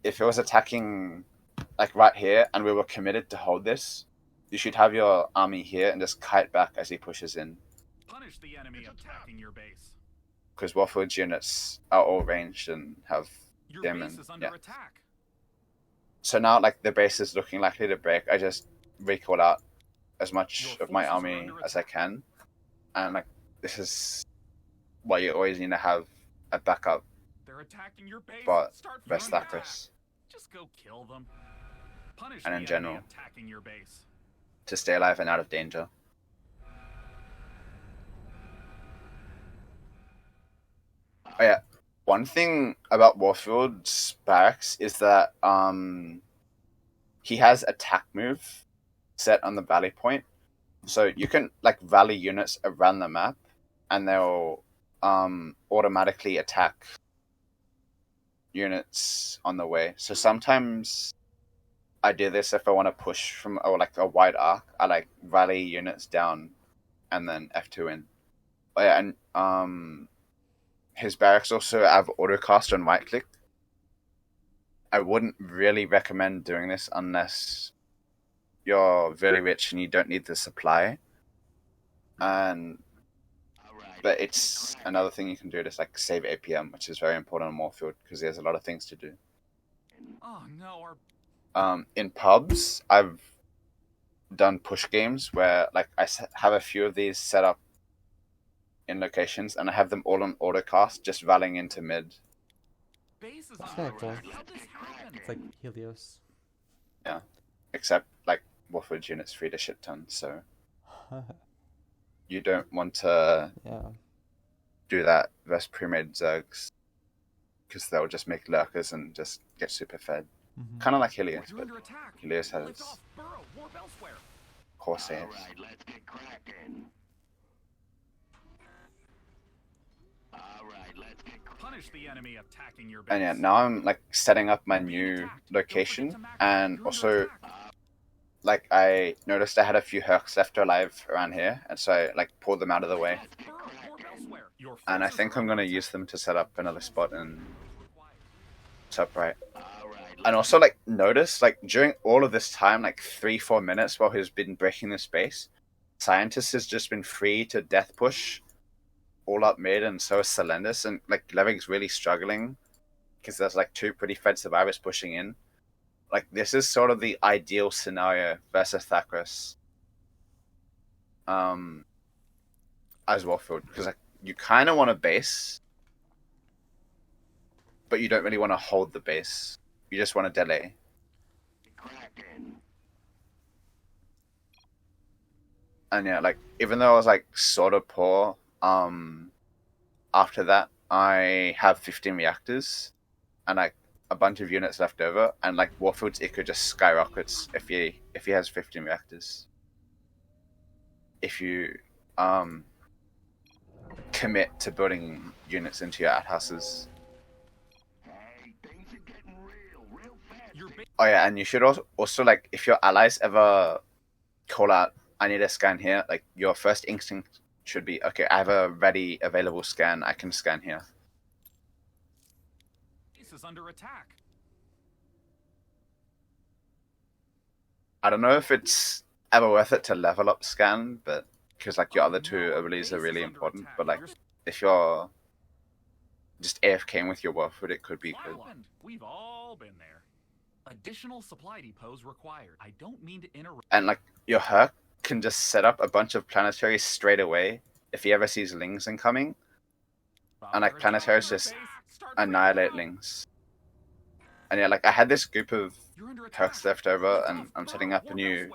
Speaker 2: If it was attacking like right here and we were committed to hold this, you should have your army here and just kite back as he pushes in,
Speaker 3: Punish the enemy attacking your base.
Speaker 2: because Warfield units are all ranged and have
Speaker 3: Your
Speaker 2: them
Speaker 3: base
Speaker 2: and
Speaker 3: is under
Speaker 2: yeah.
Speaker 3: attack.
Speaker 2: So now like the base is looking likely to break, I just recall out as much
Speaker 3: Your
Speaker 2: of my
Speaker 3: forces are
Speaker 2: army
Speaker 3: under
Speaker 2: as I
Speaker 3: attack.
Speaker 2: can, and like this is why you always need to have a backup
Speaker 3: They're attacking your base.
Speaker 2: But
Speaker 3: Start
Speaker 2: versus
Speaker 3: freaking attack.
Speaker 2: Thackus
Speaker 3: Just go kill them. Punish
Speaker 2: And
Speaker 3: the
Speaker 2: in
Speaker 3: enemy
Speaker 2: general.
Speaker 3: attacking your base.
Speaker 2: to stay alive and out of danger. Oh yeah, one thing about Warfield's barracks is that he has attack move set on the valley point, so you can like rally units around the map, and they'll automatically attack units on the way. So sometimes I do this if I want to push from like a wide arc. I like rally units down and then F2 in. Oh yeah, and his barracks also have autocast on right click. I wouldn't really recommend doing this unless you're very rich and you don't need the supply. But it's another thing you can do to like save APM, which is very important on Warfield because there's a lot of things to do.
Speaker 3: Oh no, our
Speaker 2: In pubs, I've done push games where like I have a few of these set up in locations, and I have them all on autocast, just rallying into mid.
Speaker 3: base is
Speaker 1: That's
Speaker 3: under
Speaker 1: kinda cool.
Speaker 3: attack. How'd this happen?
Speaker 1: It's like Helios.
Speaker 2: Except like Warfield units free to shit ton, so you don't want to
Speaker 1: Yeah.
Speaker 2: do that versus premade Zergs, because they'll just make lurkers and just get super fed.
Speaker 1: Mm-hmm.
Speaker 2: Kind of like Hellions,
Speaker 3: You're
Speaker 2: but
Speaker 3: under attack.
Speaker 2: Helios
Speaker 3: Lift
Speaker 2: has
Speaker 3: off, burrow, warp elsewhere.
Speaker 2: core saves.
Speaker 4: Alright, let's get cracking. Alright, let's get
Speaker 3: Punish the enemy attacking your base.
Speaker 2: And yeah, now I'm like setting up my new location, and also like I noticed I had a few Hercs left alive around here, and so I like pulled them out of the way,
Speaker 3: Burrow, warp elsewhere. Your
Speaker 2: and I
Speaker 3: forces
Speaker 2: think
Speaker 3: are
Speaker 2: I'm
Speaker 3: under
Speaker 2: gonna use them to set up another spot in top right.
Speaker 4: Alright,
Speaker 2: And also like notice like during all of this time, like 3-4 minutes while he's been breaking the space, Scientist has just been free to death push all up mid, and so is Celendis, and like Levig's really struggling because there's like two pretty fed survivors pushing in. Like this is sort of the ideal scenario versus Thackus as Warfield, because like you kind of want a base, but you don't really want to hold the base. You just want to delay.
Speaker 4: cracking.
Speaker 2: And yeah, like even though I was like sort of poor, after that I have 15 reactors and like a bunch of units left over, and like Warfield's it could just skyrockets if he has 15 reactors. If you commit to building units into your outhouses.
Speaker 4: Hey, things are getting real fast.
Speaker 3: Your base
Speaker 2: Oh yeah, and you should also like if your allies ever call out, I need a scan here, like your first instinct should be, okay, I have a ready available scan, I can scan here.
Speaker 3: is under attack.
Speaker 2: I don't know if it's ever worth it to level up scan, but because like your other two abilities are really important, but like if you're just AFKing with your Warfield, it could be good.
Speaker 3: Flatland. We've all been there. Additional supply depots required. I don't mean to interrupt.
Speaker 2: And like your Herc can just set up a bunch of planetaries straight away if he ever sees Lings incoming, and like planetaries just annihilate Lings. And yeah, like I had this group of Hercs left over, and I'm setting up a new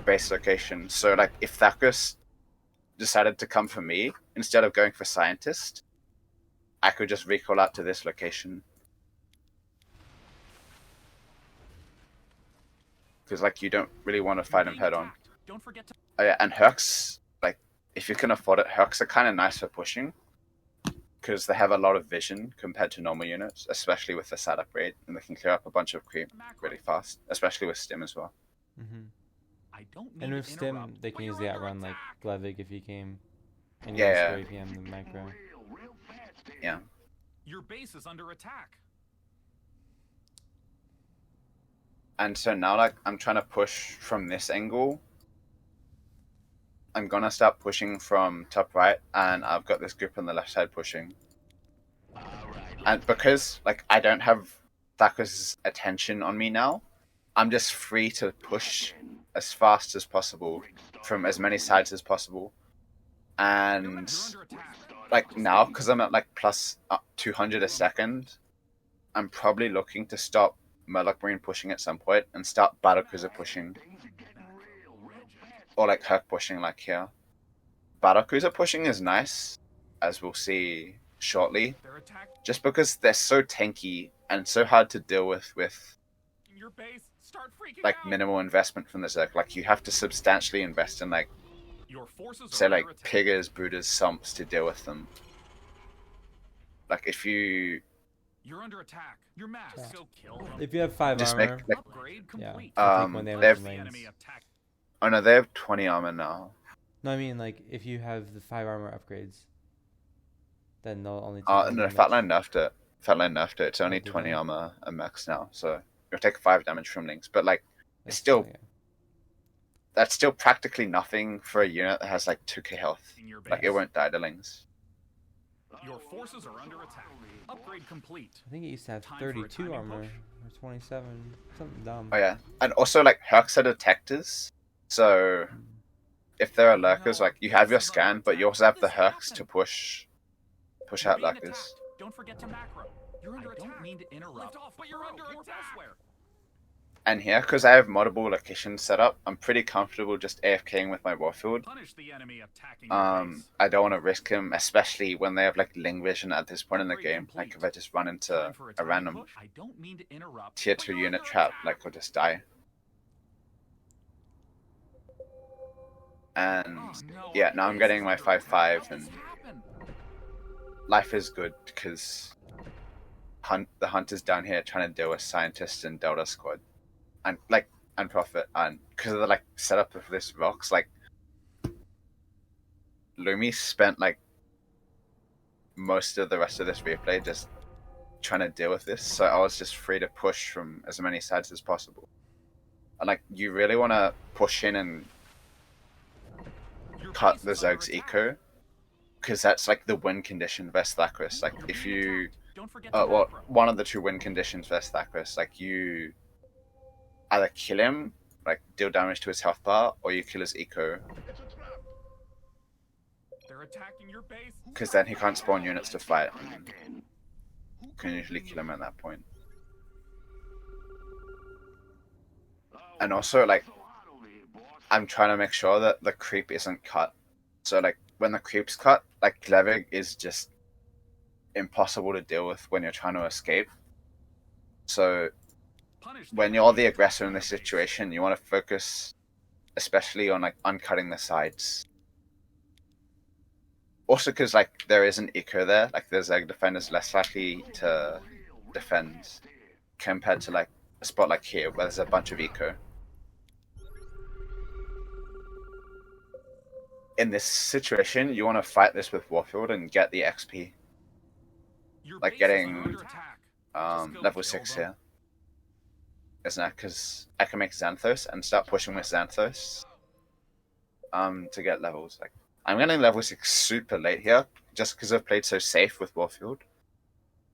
Speaker 2: base location. So like if Thackus decided to come for me instead of going for scientist, I could just recall out to this location. Because like you don't really want to fight him head on.
Speaker 3: Don't forget to.
Speaker 2: Oh yeah, and Hercs, like if you can afford it, Hercs are kind of nice for pushing. Because they have a lot of vision compared to normal units, especially with the sat upgrade, and they can clear up a bunch of creep really fast, especially with stim as well.
Speaker 1: Mm-hmm.
Speaker 3: I don't mean
Speaker 1: And with
Speaker 3: to
Speaker 1: stim,
Speaker 3: interrupt,
Speaker 1: they
Speaker 3: but
Speaker 1: can
Speaker 3: you're
Speaker 1: use the
Speaker 3: under
Speaker 1: outrun like
Speaker 3: attack.
Speaker 1: Glevig if he came. And
Speaker 2: Yeah,
Speaker 1: use APM the micro.
Speaker 2: Yeah.
Speaker 3: Your base is under attack.
Speaker 2: And so now, like, I'm trying to push from this angle. I'm gonna start pushing from top right, and I've got this group on the left side pushing. And because, like, I don't have Thackus' attention on me now, I'm just free to push as fast as possible from as many sides as possible. And,
Speaker 3: You're under attack.
Speaker 2: like, now, because I'm at, like, plus 200 a second, I'm probably looking to stop Murloc Marine pushing at some point and start Battlecruiser pushing. Or, like, Herc pushing, like here. Battlecruiser pushing is nice, as we'll see shortly,
Speaker 3: Their attack.
Speaker 2: just because they're so tanky and so hard to deal with
Speaker 3: Your base. Start freaking
Speaker 2: like
Speaker 3: out.
Speaker 2: minimal investment from the Zerg. Like you have to substantially invest in like
Speaker 3: Your forces
Speaker 2: say
Speaker 3: are
Speaker 2: like
Speaker 3: under attack.
Speaker 2: Piggers, Brooders, Sumps to deal with them. Like if you
Speaker 3: You're under attack. Your mass.
Speaker 1: Yeah.
Speaker 3: So kill them.
Speaker 1: If you have 5
Speaker 2: just
Speaker 1: armor,
Speaker 2: make like
Speaker 3: Upgrade
Speaker 1: yeah,
Speaker 3: complete.
Speaker 1: you take one
Speaker 2: they
Speaker 1: damage
Speaker 2: have-
Speaker 1: from
Speaker 3: The
Speaker 1: lanes.
Speaker 3: enemy attack.
Speaker 2: oh no, they have 20 armor now.
Speaker 1: No, I mean like if you have the 5 armor upgrades, then they'll only take
Speaker 2: No,
Speaker 1: one damage.
Speaker 2: Fatline nerfed it. Fatline nerfed it. It's only
Speaker 1: did
Speaker 2: 20
Speaker 1: they?
Speaker 2: armor a max now, so you'll take 5 damage from links. But like
Speaker 1: That's
Speaker 2: still-
Speaker 1: okay.
Speaker 2: that's still practically nothing for a unit that has like 2k health.
Speaker 3: In your base.
Speaker 2: Like it won't die to lings.
Speaker 3: Your forces are under attack. Upgrade complete.
Speaker 1: I think it used to have
Speaker 3: Time for a
Speaker 1: 32
Speaker 3: timing
Speaker 1: armor
Speaker 3: push.
Speaker 1: or 27, something dumb.
Speaker 2: Oh yeah, and also like Hercs are detectors, so if there are lurkers, like you have your scan, but you also have the Hercs to push
Speaker 3: You're
Speaker 2: out
Speaker 3: being
Speaker 2: lurkers.
Speaker 3: attacked. Don't forget to macro. You're under attack. I don't mean to interrupt, but you're under attack. Elsewhere.
Speaker 2: And here, because I have multiple locations set up, I'm pretty comfortable just AFKing with my Warfield.
Speaker 3: Punish the enemy attacking your base.
Speaker 2: I don't want to risk him, especially when they have like Ling Vision at this point in the
Speaker 3: Upgrade
Speaker 2: game. Like
Speaker 3: complete.
Speaker 2: if I just run into
Speaker 3: Time for
Speaker 2: a
Speaker 3: timing
Speaker 2: random
Speaker 3: push. I don't mean to interrupt.
Speaker 2: tier
Speaker 3: but
Speaker 2: 2
Speaker 3: you're
Speaker 2: unit
Speaker 3: under
Speaker 2: trap,
Speaker 3: attack.
Speaker 2: like I'll just die. And
Speaker 3: Oh, no,
Speaker 2: yeah,
Speaker 3: our
Speaker 2: now I'm
Speaker 3: base
Speaker 2: getting
Speaker 3: is
Speaker 2: my
Speaker 3: under
Speaker 2: 5-5
Speaker 3: attack. How
Speaker 2: and
Speaker 3: did this happen?
Speaker 2: life is good because the hunters down here trying to deal with scientists and Delta squad, and like and Prophet, and because of the like setup of this rocks, like Lumi spent like most of the rest of this replay just trying to deal with this, so I was just free to push from as many sides as possible. And like you really want to push in and
Speaker 3: Your
Speaker 2: cut
Speaker 3: base
Speaker 2: the
Speaker 3: is under
Speaker 2: Zerg's
Speaker 3: attack.
Speaker 2: eco, because that's like the win condition versus Thackus. Like
Speaker 3: You're
Speaker 2: if
Speaker 3: being
Speaker 2: you
Speaker 3: attacked. Don't forget to
Speaker 2: well,
Speaker 3: macro.
Speaker 2: one of the 2 win conditions versus Thackus, like you either kill him, like deal damage to his health bar, or you kill his eco,
Speaker 3: They're attacking your base.
Speaker 2: because then he can't spawn units to fight, and you can usually kill him at that point. And also, like, I'm trying to make sure that the creep isn't cut. So, like, when the creep's cut, like, Glevig is just impossible to deal with when you're trying to escape. So,
Speaker 3: Punish the
Speaker 2: when
Speaker 3: enemy
Speaker 2: you're the
Speaker 3: attacking
Speaker 2: aggressor in
Speaker 3: your
Speaker 2: this
Speaker 3: base.
Speaker 2: situation, you want to focus especially on, like, uncutting the sides. Also, because, like, there is an eco there, like, the Zerg defender's less likely to defend compared to, like, a spot like here, where there's a bunch of eco. In this situation, you want to fight this with Warfield and get the XP.
Speaker 3: Your
Speaker 2: like
Speaker 3: base is
Speaker 2: getting,
Speaker 3: under attack. Just go
Speaker 2: level
Speaker 3: kill
Speaker 2: 6
Speaker 3: them.
Speaker 2: here. Isn't that because I can make Xanthos and start pushing with Xanthos to get levels. Like I'm getting level 6 super late here, just because I've played so safe with Warfield.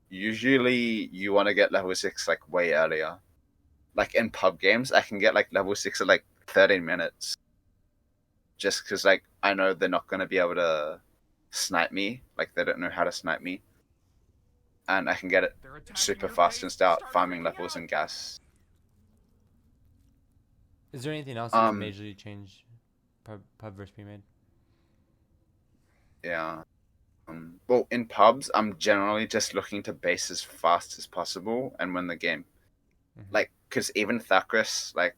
Speaker 2: Usually you want to get level 6 like way earlier. Like in pub games, I can get like level 6 at like 13 minutes. Just because like I know they're not going to be able to snipe me. Like they don't know how to snipe me. And I can get it
Speaker 3: They're attacking
Speaker 2: super
Speaker 3: your
Speaker 2: fast
Speaker 3: base.
Speaker 2: and start farming
Speaker 3: freaking
Speaker 2: levels
Speaker 3: out.
Speaker 2: and gas.
Speaker 1: Is there anything else you can majorly change pub versus premade?
Speaker 2: Yeah. Well, in pubs, I'm generally just looking to base as fast as possible and win the game. Like, because even Thackrus, like,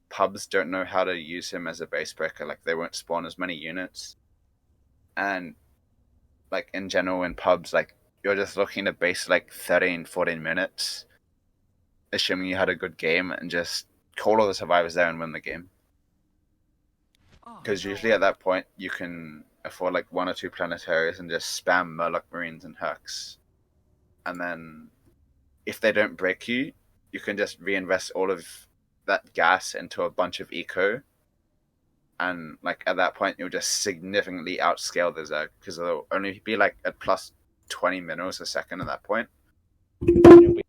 Speaker 2: pubs don't know how to use him as a base breaker. Like, they won't spawn as many units. And, like, in general, in pubs, like, you're just looking to base, like, 13, 14 minutes, assuming you had a good game, and just call all the survivors there and win the game. Because usually at that point, you can afford, like, 1 or 2 planetaries and just spam Murloc Marines and Hercs. And then, if they don't break you, you can just reinvest all of that gas into a bunch of eco, and like at that point you'll just significantly outscale the Zerg, because they'll only be like at plus 20 minerals a second at that point. And you'll be,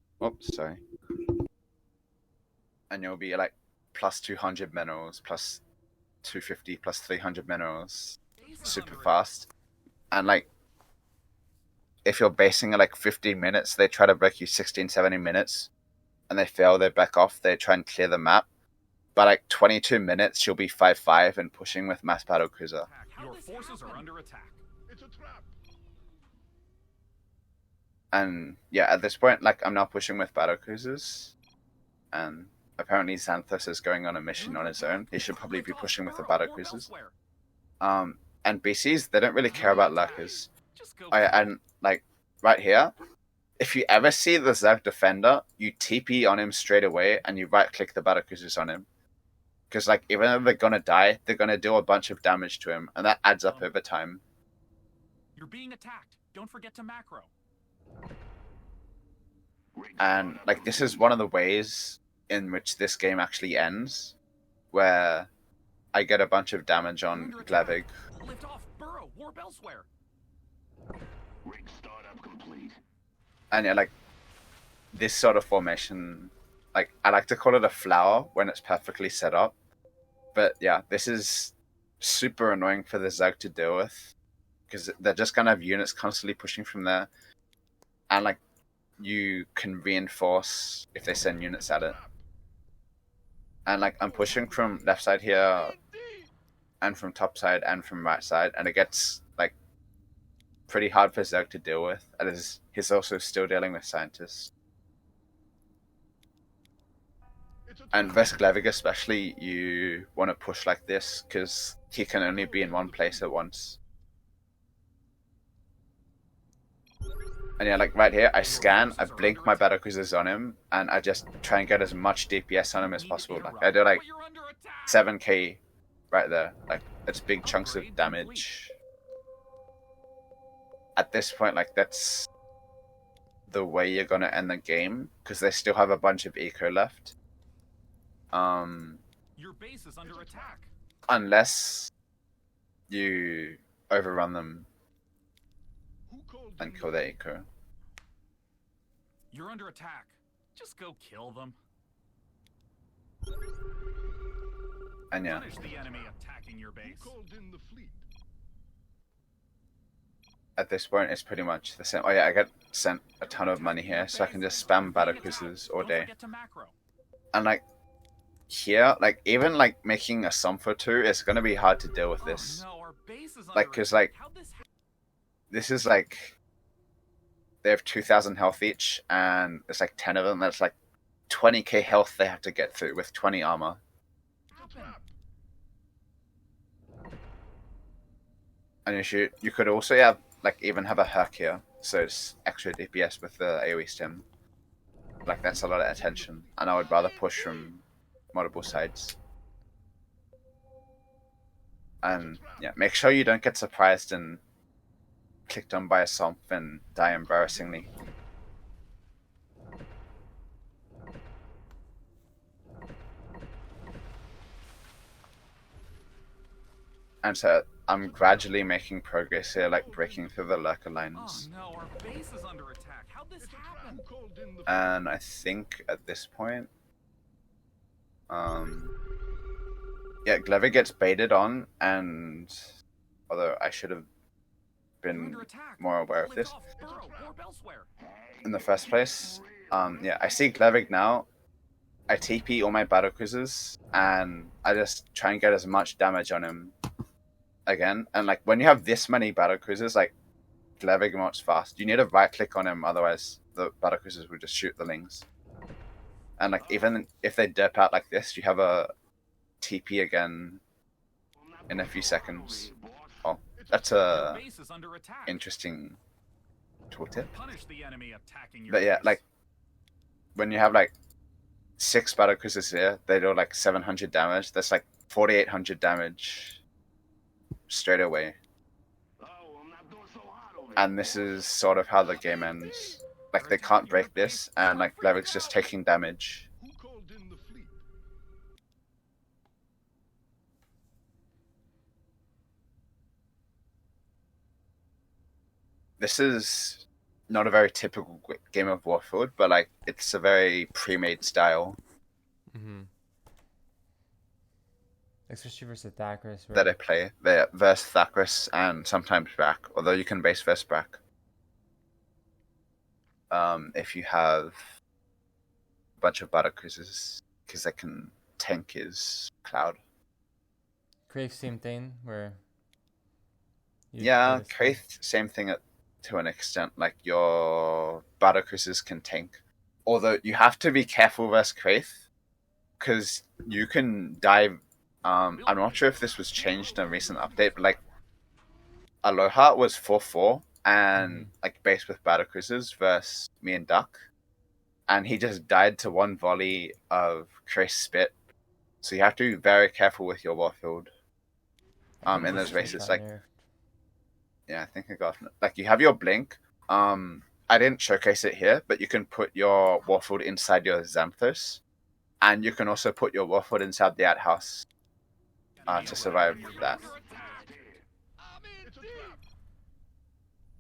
Speaker 2: and you'll be like plus 200 minerals, plus 250, plus 300 minerals, super fast. And like, if you're basing at like 15 minutes, they try to break you 16, 17 minutes, and they fail, they back off, they try and clear the map. By like 22 minutes, you'll be 5-5 and pushing with mass battle cruiser.
Speaker 3: Your forces are under attack.
Speaker 4: It's a trap.
Speaker 2: And yeah, at this point, like, I'm now pushing with battle cruisers, and apparently Xanthos is going on a mission on his own. He should probably be pushing with the battle cruisers. And BCs, they don't really care about lurkers. And like right here, if you ever see the Zerg defender, you TP on him straight away and you right click the battle cruisers on him. Because like, even though they're gonna die, they're gonna do a bunch of damage to him, and that adds up over time.
Speaker 3: You're being attacked. Don't forget to macro.
Speaker 2: And like, this is one of the ways in which this game actually ends, where I get a bunch of damage on Glevig.
Speaker 3: Lift off, burrow, warp elsewhere.
Speaker 4: Rig startup complete.
Speaker 2: And yeah, like, this sort of formation, like, I like to call it a flower when it's perfectly set up. But yeah, this is super annoying for the Zerg to deal with, because they're just gonna have units constantly pushing from there. And like, you can reinforce if they send units at it. And like, I'm pushing from left side here, and from top side, and from right side, and it gets like pretty hard for Zerg to deal with. And he's also still dealing with scientists. And Vesglevig especially, you want to push like this, because he can only be in one place at once. And yeah, like right here, I scan, I blink my battlecruisers on him, and I just try and get as much DPS on him as possible. Like, I do like 7k right there. Like, that's big chunks of damage. At this point, like, that's the way you're gonna end the game, because they still have a bunch of eco left.
Speaker 3: Your base is under attack.
Speaker 2: Unless you overrun them and kill their eco.
Speaker 3: You're under attack. Just go kill them.
Speaker 2: And yeah,
Speaker 3: Punish the enemy attacking your base.
Speaker 4: Called in the fleet.
Speaker 2: at this point it's pretty much the same. Oh yeah, I get sent a ton of money here, so I can just spam battlecruisers all day. And like, here, like, even like making a sum for 2 is gonna be hard to deal with this. Like, cause like, this is like, they have 2,000 health each, and there's like 10 of them. That's like 20k health they have to get through with 20 armor. And you could also have like even have a Herc here, so it's extra DPS with the AoE stem. Like, that's a lot of attention, and I would rather push from multiple sides. And yeah, make sure you don't get surprised and clicked on by a Somp and die embarrassingly. And so I'm gradually making progress here, like breaking through the lurker lines.
Speaker 3: Oh no, our base is under attack. How'd this happen?
Speaker 2: And I think at this point, yeah, Glever gets baited on, and although I should have been more aware of this in the first place, yeah, I see Glevig now, I TP all my battle cruisers, and I just try and get as much damage on him again. And like when you have this many battle cruisers, like leveling much fast, you need to right click on him, otherwise the battle cruisers will just shoot the lings. And like even if they dip out like this, you have a TP again in a few seconds. Oh, that's
Speaker 3: Your
Speaker 2: a
Speaker 3: base is under attack.
Speaker 2: interesting tooltip.
Speaker 3: Punish the enemy attacking your
Speaker 2: But yeah,
Speaker 3: base.
Speaker 2: like when you have like 6 battle cruisers here, they do like 700 damage. That's like 4,800 damage straight away. And this is sort of how the game ends. Like they can't break this, and like Levic's just taking damage.
Speaker 4: Who called in the fleet?
Speaker 2: This is not a very typical game of Warfield, but like it's a very pre-made style
Speaker 1: Mm-hmm. Especially versus Thackrus.
Speaker 2: that I play. They're versus Thackrus and sometimes Brack, although you can base versus Brack. If you have a bunch of battle cruisers, because they can tank his Cloud.
Speaker 1: Crave, same thing, where...
Speaker 2: Yeah, Kraith, same thing to an extent. Like your battle cruisers can tank. Although you have to be careful versus Kraith, because you can dive. I'm not sure if this was changed in a recent update, but like Aloha was 4-4 and like based with battle cruisers versus me and Duck, and he just died to one volley of Kraith spit. So you have to be very careful with your Warfield. In those races, like. Yeah, I think I got like you have your blink. I didn't showcase it here, but you can put your Warfield inside your Xanthos, and you can also put your Warfield inside the outhouse to survive that.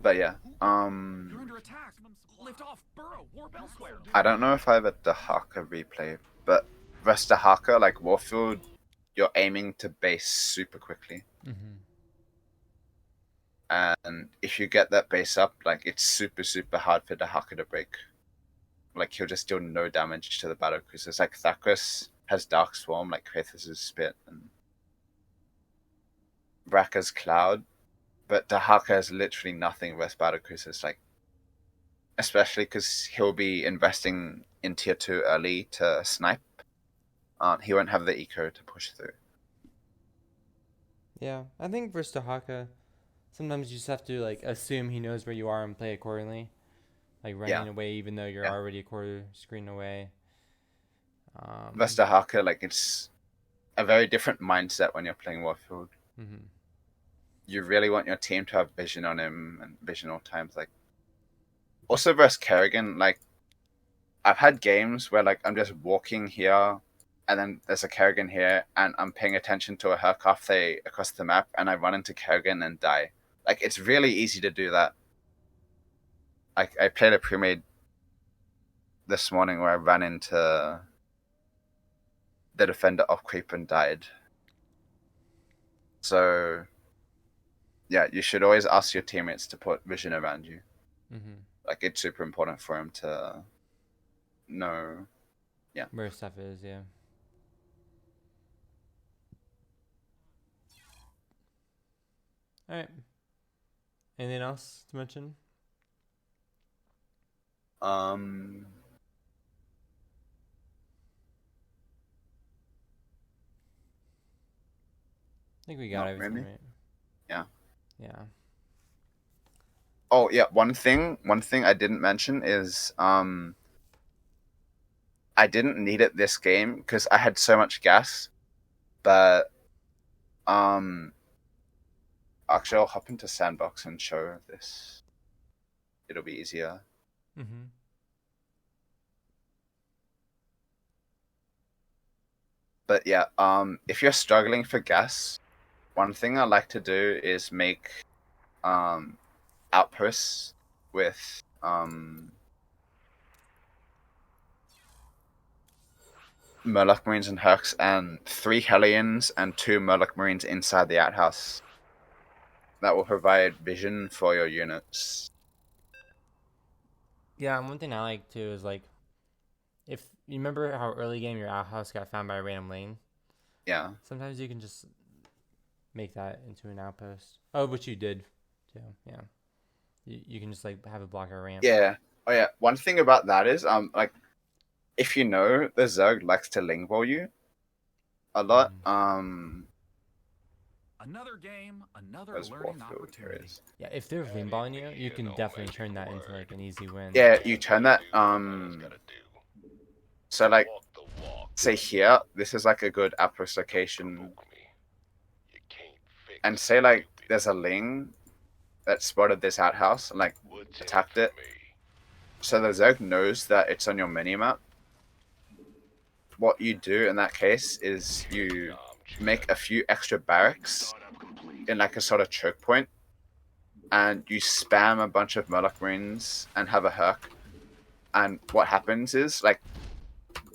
Speaker 2: But yeah,
Speaker 3: You're under attack. Lift off. Burrow. Warp elsewhere.
Speaker 2: I don't know if I have a Dahaka replay, but versus Dahaka, like Warfield, you're aiming to base super quickly.
Speaker 1: Mm-hmm.
Speaker 2: And if you get that base up, like it's super, super hard for Dahaka to break. Like he'll just deal no damage to the battle cruisers. Like Thackrus has Dark Swarm, like Kraithus' Spit, and Bracca's Cloud. But Dahaka has literally nothing versus battle cruisers. Like, especially because he'll be investing in tier 2 early to snipe. He won't have the eco to push through.
Speaker 1: Yeah, I think versus Dahaka, sometimes you just have to like assume he knows where you are and play accordingly. Like running away even though you're already a quarter screen away.
Speaker 2: Versus Dahaka, like it's a very different mindset when you're playing Warfield.
Speaker 1: Mm-hmm.
Speaker 2: You really want your team to have vision on him and vision all times. Like, also versus Kerrigan, like I've had games where like I'm just walking here, and then there's a Kerrigan here, and I'm paying attention to a Herc across the map, and I run into Kerrigan and die. Like it's really easy to do that. Like I played a premade this morning where I ran into the defender off creep and died. So yeah, you should always ask your teammates to put vision around you.
Speaker 1: Mm-hmm.
Speaker 2: Like it's super important for him to know. Yeah.
Speaker 1: Where stuff is, yeah. Alright. Anything else to mention?
Speaker 2: I
Speaker 1: think we got
Speaker 2: Not
Speaker 1: everything
Speaker 2: really.
Speaker 1: right.
Speaker 2: Yeah.
Speaker 1: Yeah.
Speaker 2: Oh yeah, one thing I didn't mention is I didn't need it this game because I had so much gas, but actually I'll hop into Sandbox and show this. It'll be easier.
Speaker 1: Mm-hmm.
Speaker 2: But yeah, if you're struggling for gas, one thing I like to do is make outposts with Murloc Marines and Hercs, and 3 Hellions and 2 Murloc Marines inside the outhouse. That will provide vision for your units.
Speaker 1: Yeah, and one thing I like too is like, if you remember how early game your outhouse got found by a random lane?
Speaker 2: Yeah.
Speaker 1: Sometimes you can just make that into an outpost. Oh, which you did too. Yeah. You can just like have it block a ramp.
Speaker 2: Yeah. Oh yeah. One thing about that is like if you know the Zerg likes to lingball you a lot.
Speaker 3: Another game, another
Speaker 2: As
Speaker 3: learning
Speaker 2: Warfield here
Speaker 3: opportunity.
Speaker 2: is.
Speaker 1: Yeah, if they're ringballing you, you can definitely turn that into like an easy win.
Speaker 2: Yeah, you turn that so like say here, this is like a good outpost location. And say like there's a Ling that spotted this outhouse and like attacked it. So the Zerg knows that it's on your minimap. What you do in that case is you make a few extra barracks in like a sort of choke point, and you spam a bunch of Murloc Marines and have a Herc. And what happens is like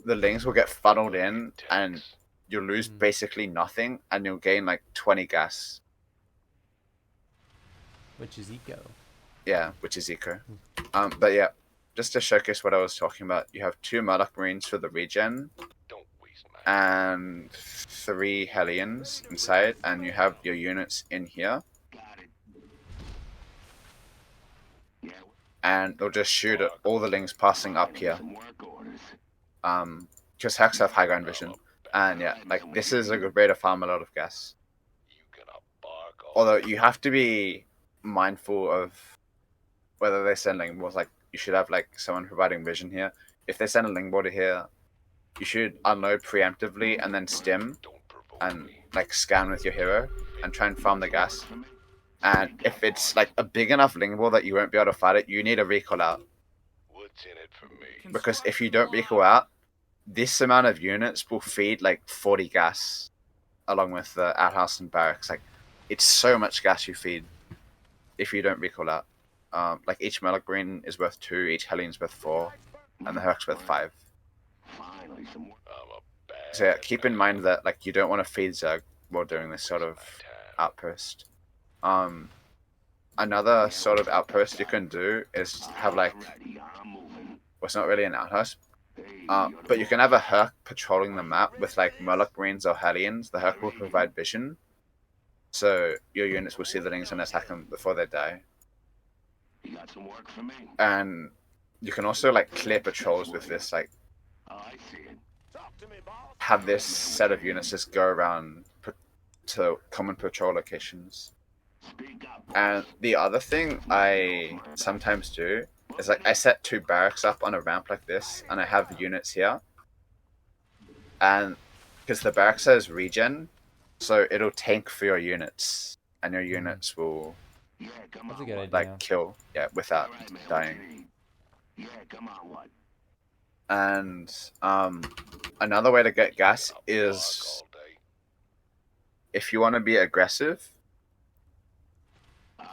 Speaker 2: the Lings will get funneled in, and you'll lose basically nothing, and you'll gain like 20 gas.
Speaker 1: Which is eco.
Speaker 2: Yeah, which is eco. But yeah, just to showcase what I was talking about, you have 2 Murloc Marines for the regen, and 3 Hellions inside, and you have your units in here. And they'll just shoot at all the Lings passing up here. Because Hercs have high ground vision. And yeah, like this is a good way to farm a lot of gas. Although you have to be mindful of whether they send Lingballs. Like you should have like someone providing vision here. If they send a Lingball to here, you should unload preemptively and then stim and like scan with your hero and try and farm the gas. And if it's like a big enough Lingball that you won't be able to fight it, you need a recall out. Because if you don't recall out, this amount of units will feed like 40 gas along with the outhouse and barracks. Like it's so much gas you feed if you don't recall out. Like each Murloc Marine is worth 2, each Hellion's worth 4, and the Herc's worth 5. So yeah, keep in mind that like you don't want to feed Zerg while doing this sort of outpost. Another sort of outpost you can do is have like, well, it's not really an outhouse, but you can have a Herc patrolling the map with like Murloc Marines or Hellions. The Herc will provide vision, so your units will see the Lings and attack them before they die. And you can also like clear patrols with this, like have this set of units just go around to common patrol locations. And the other thing I sometimes do is like I set 2 barracks up on a ramp like this, and I have units here. And because the barracks has regen, so it'll tank for your units, and your units will
Speaker 1: That's a good idea.
Speaker 2: like kill, without dying. And another way to get gas is if you want to be aggressive,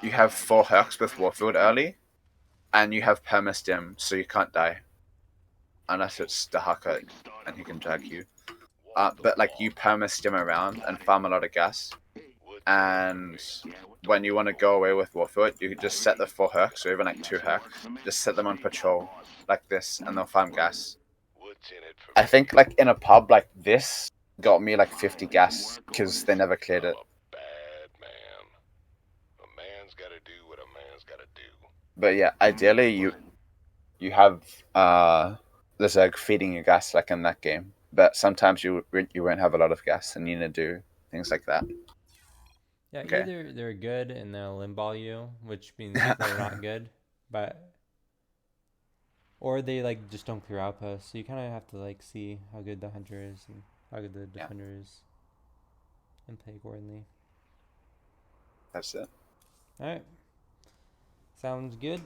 Speaker 2: you have 4 Hercs with Warfield early, and you have perma-stim, so you can't die. Unless it's the Haka and he can drag you. But like you perma-stim around and farm a lot of gas. And when you want to go away with Warfield, you can just set the 4 Hercs, or even like 2 Hercs. Just set them on patrol like this, and they'll farm gas. I think like in a pub like this got me like 50 gas, because they never cleared it. But yeah, ideally you have the Zerg feeding you gas like in that game. But sometimes you won't have a lot of gas, and you need to do things like that.
Speaker 1: Yeah,
Speaker 2: Okay.
Speaker 1: either they're good and they'll limball you, which means they're not good, or they like just don't clear outposts. So you kind of have to like see how good the hunter is and how good the defender is, and play accordingly.
Speaker 2: That's it.
Speaker 1: All right, sounds good.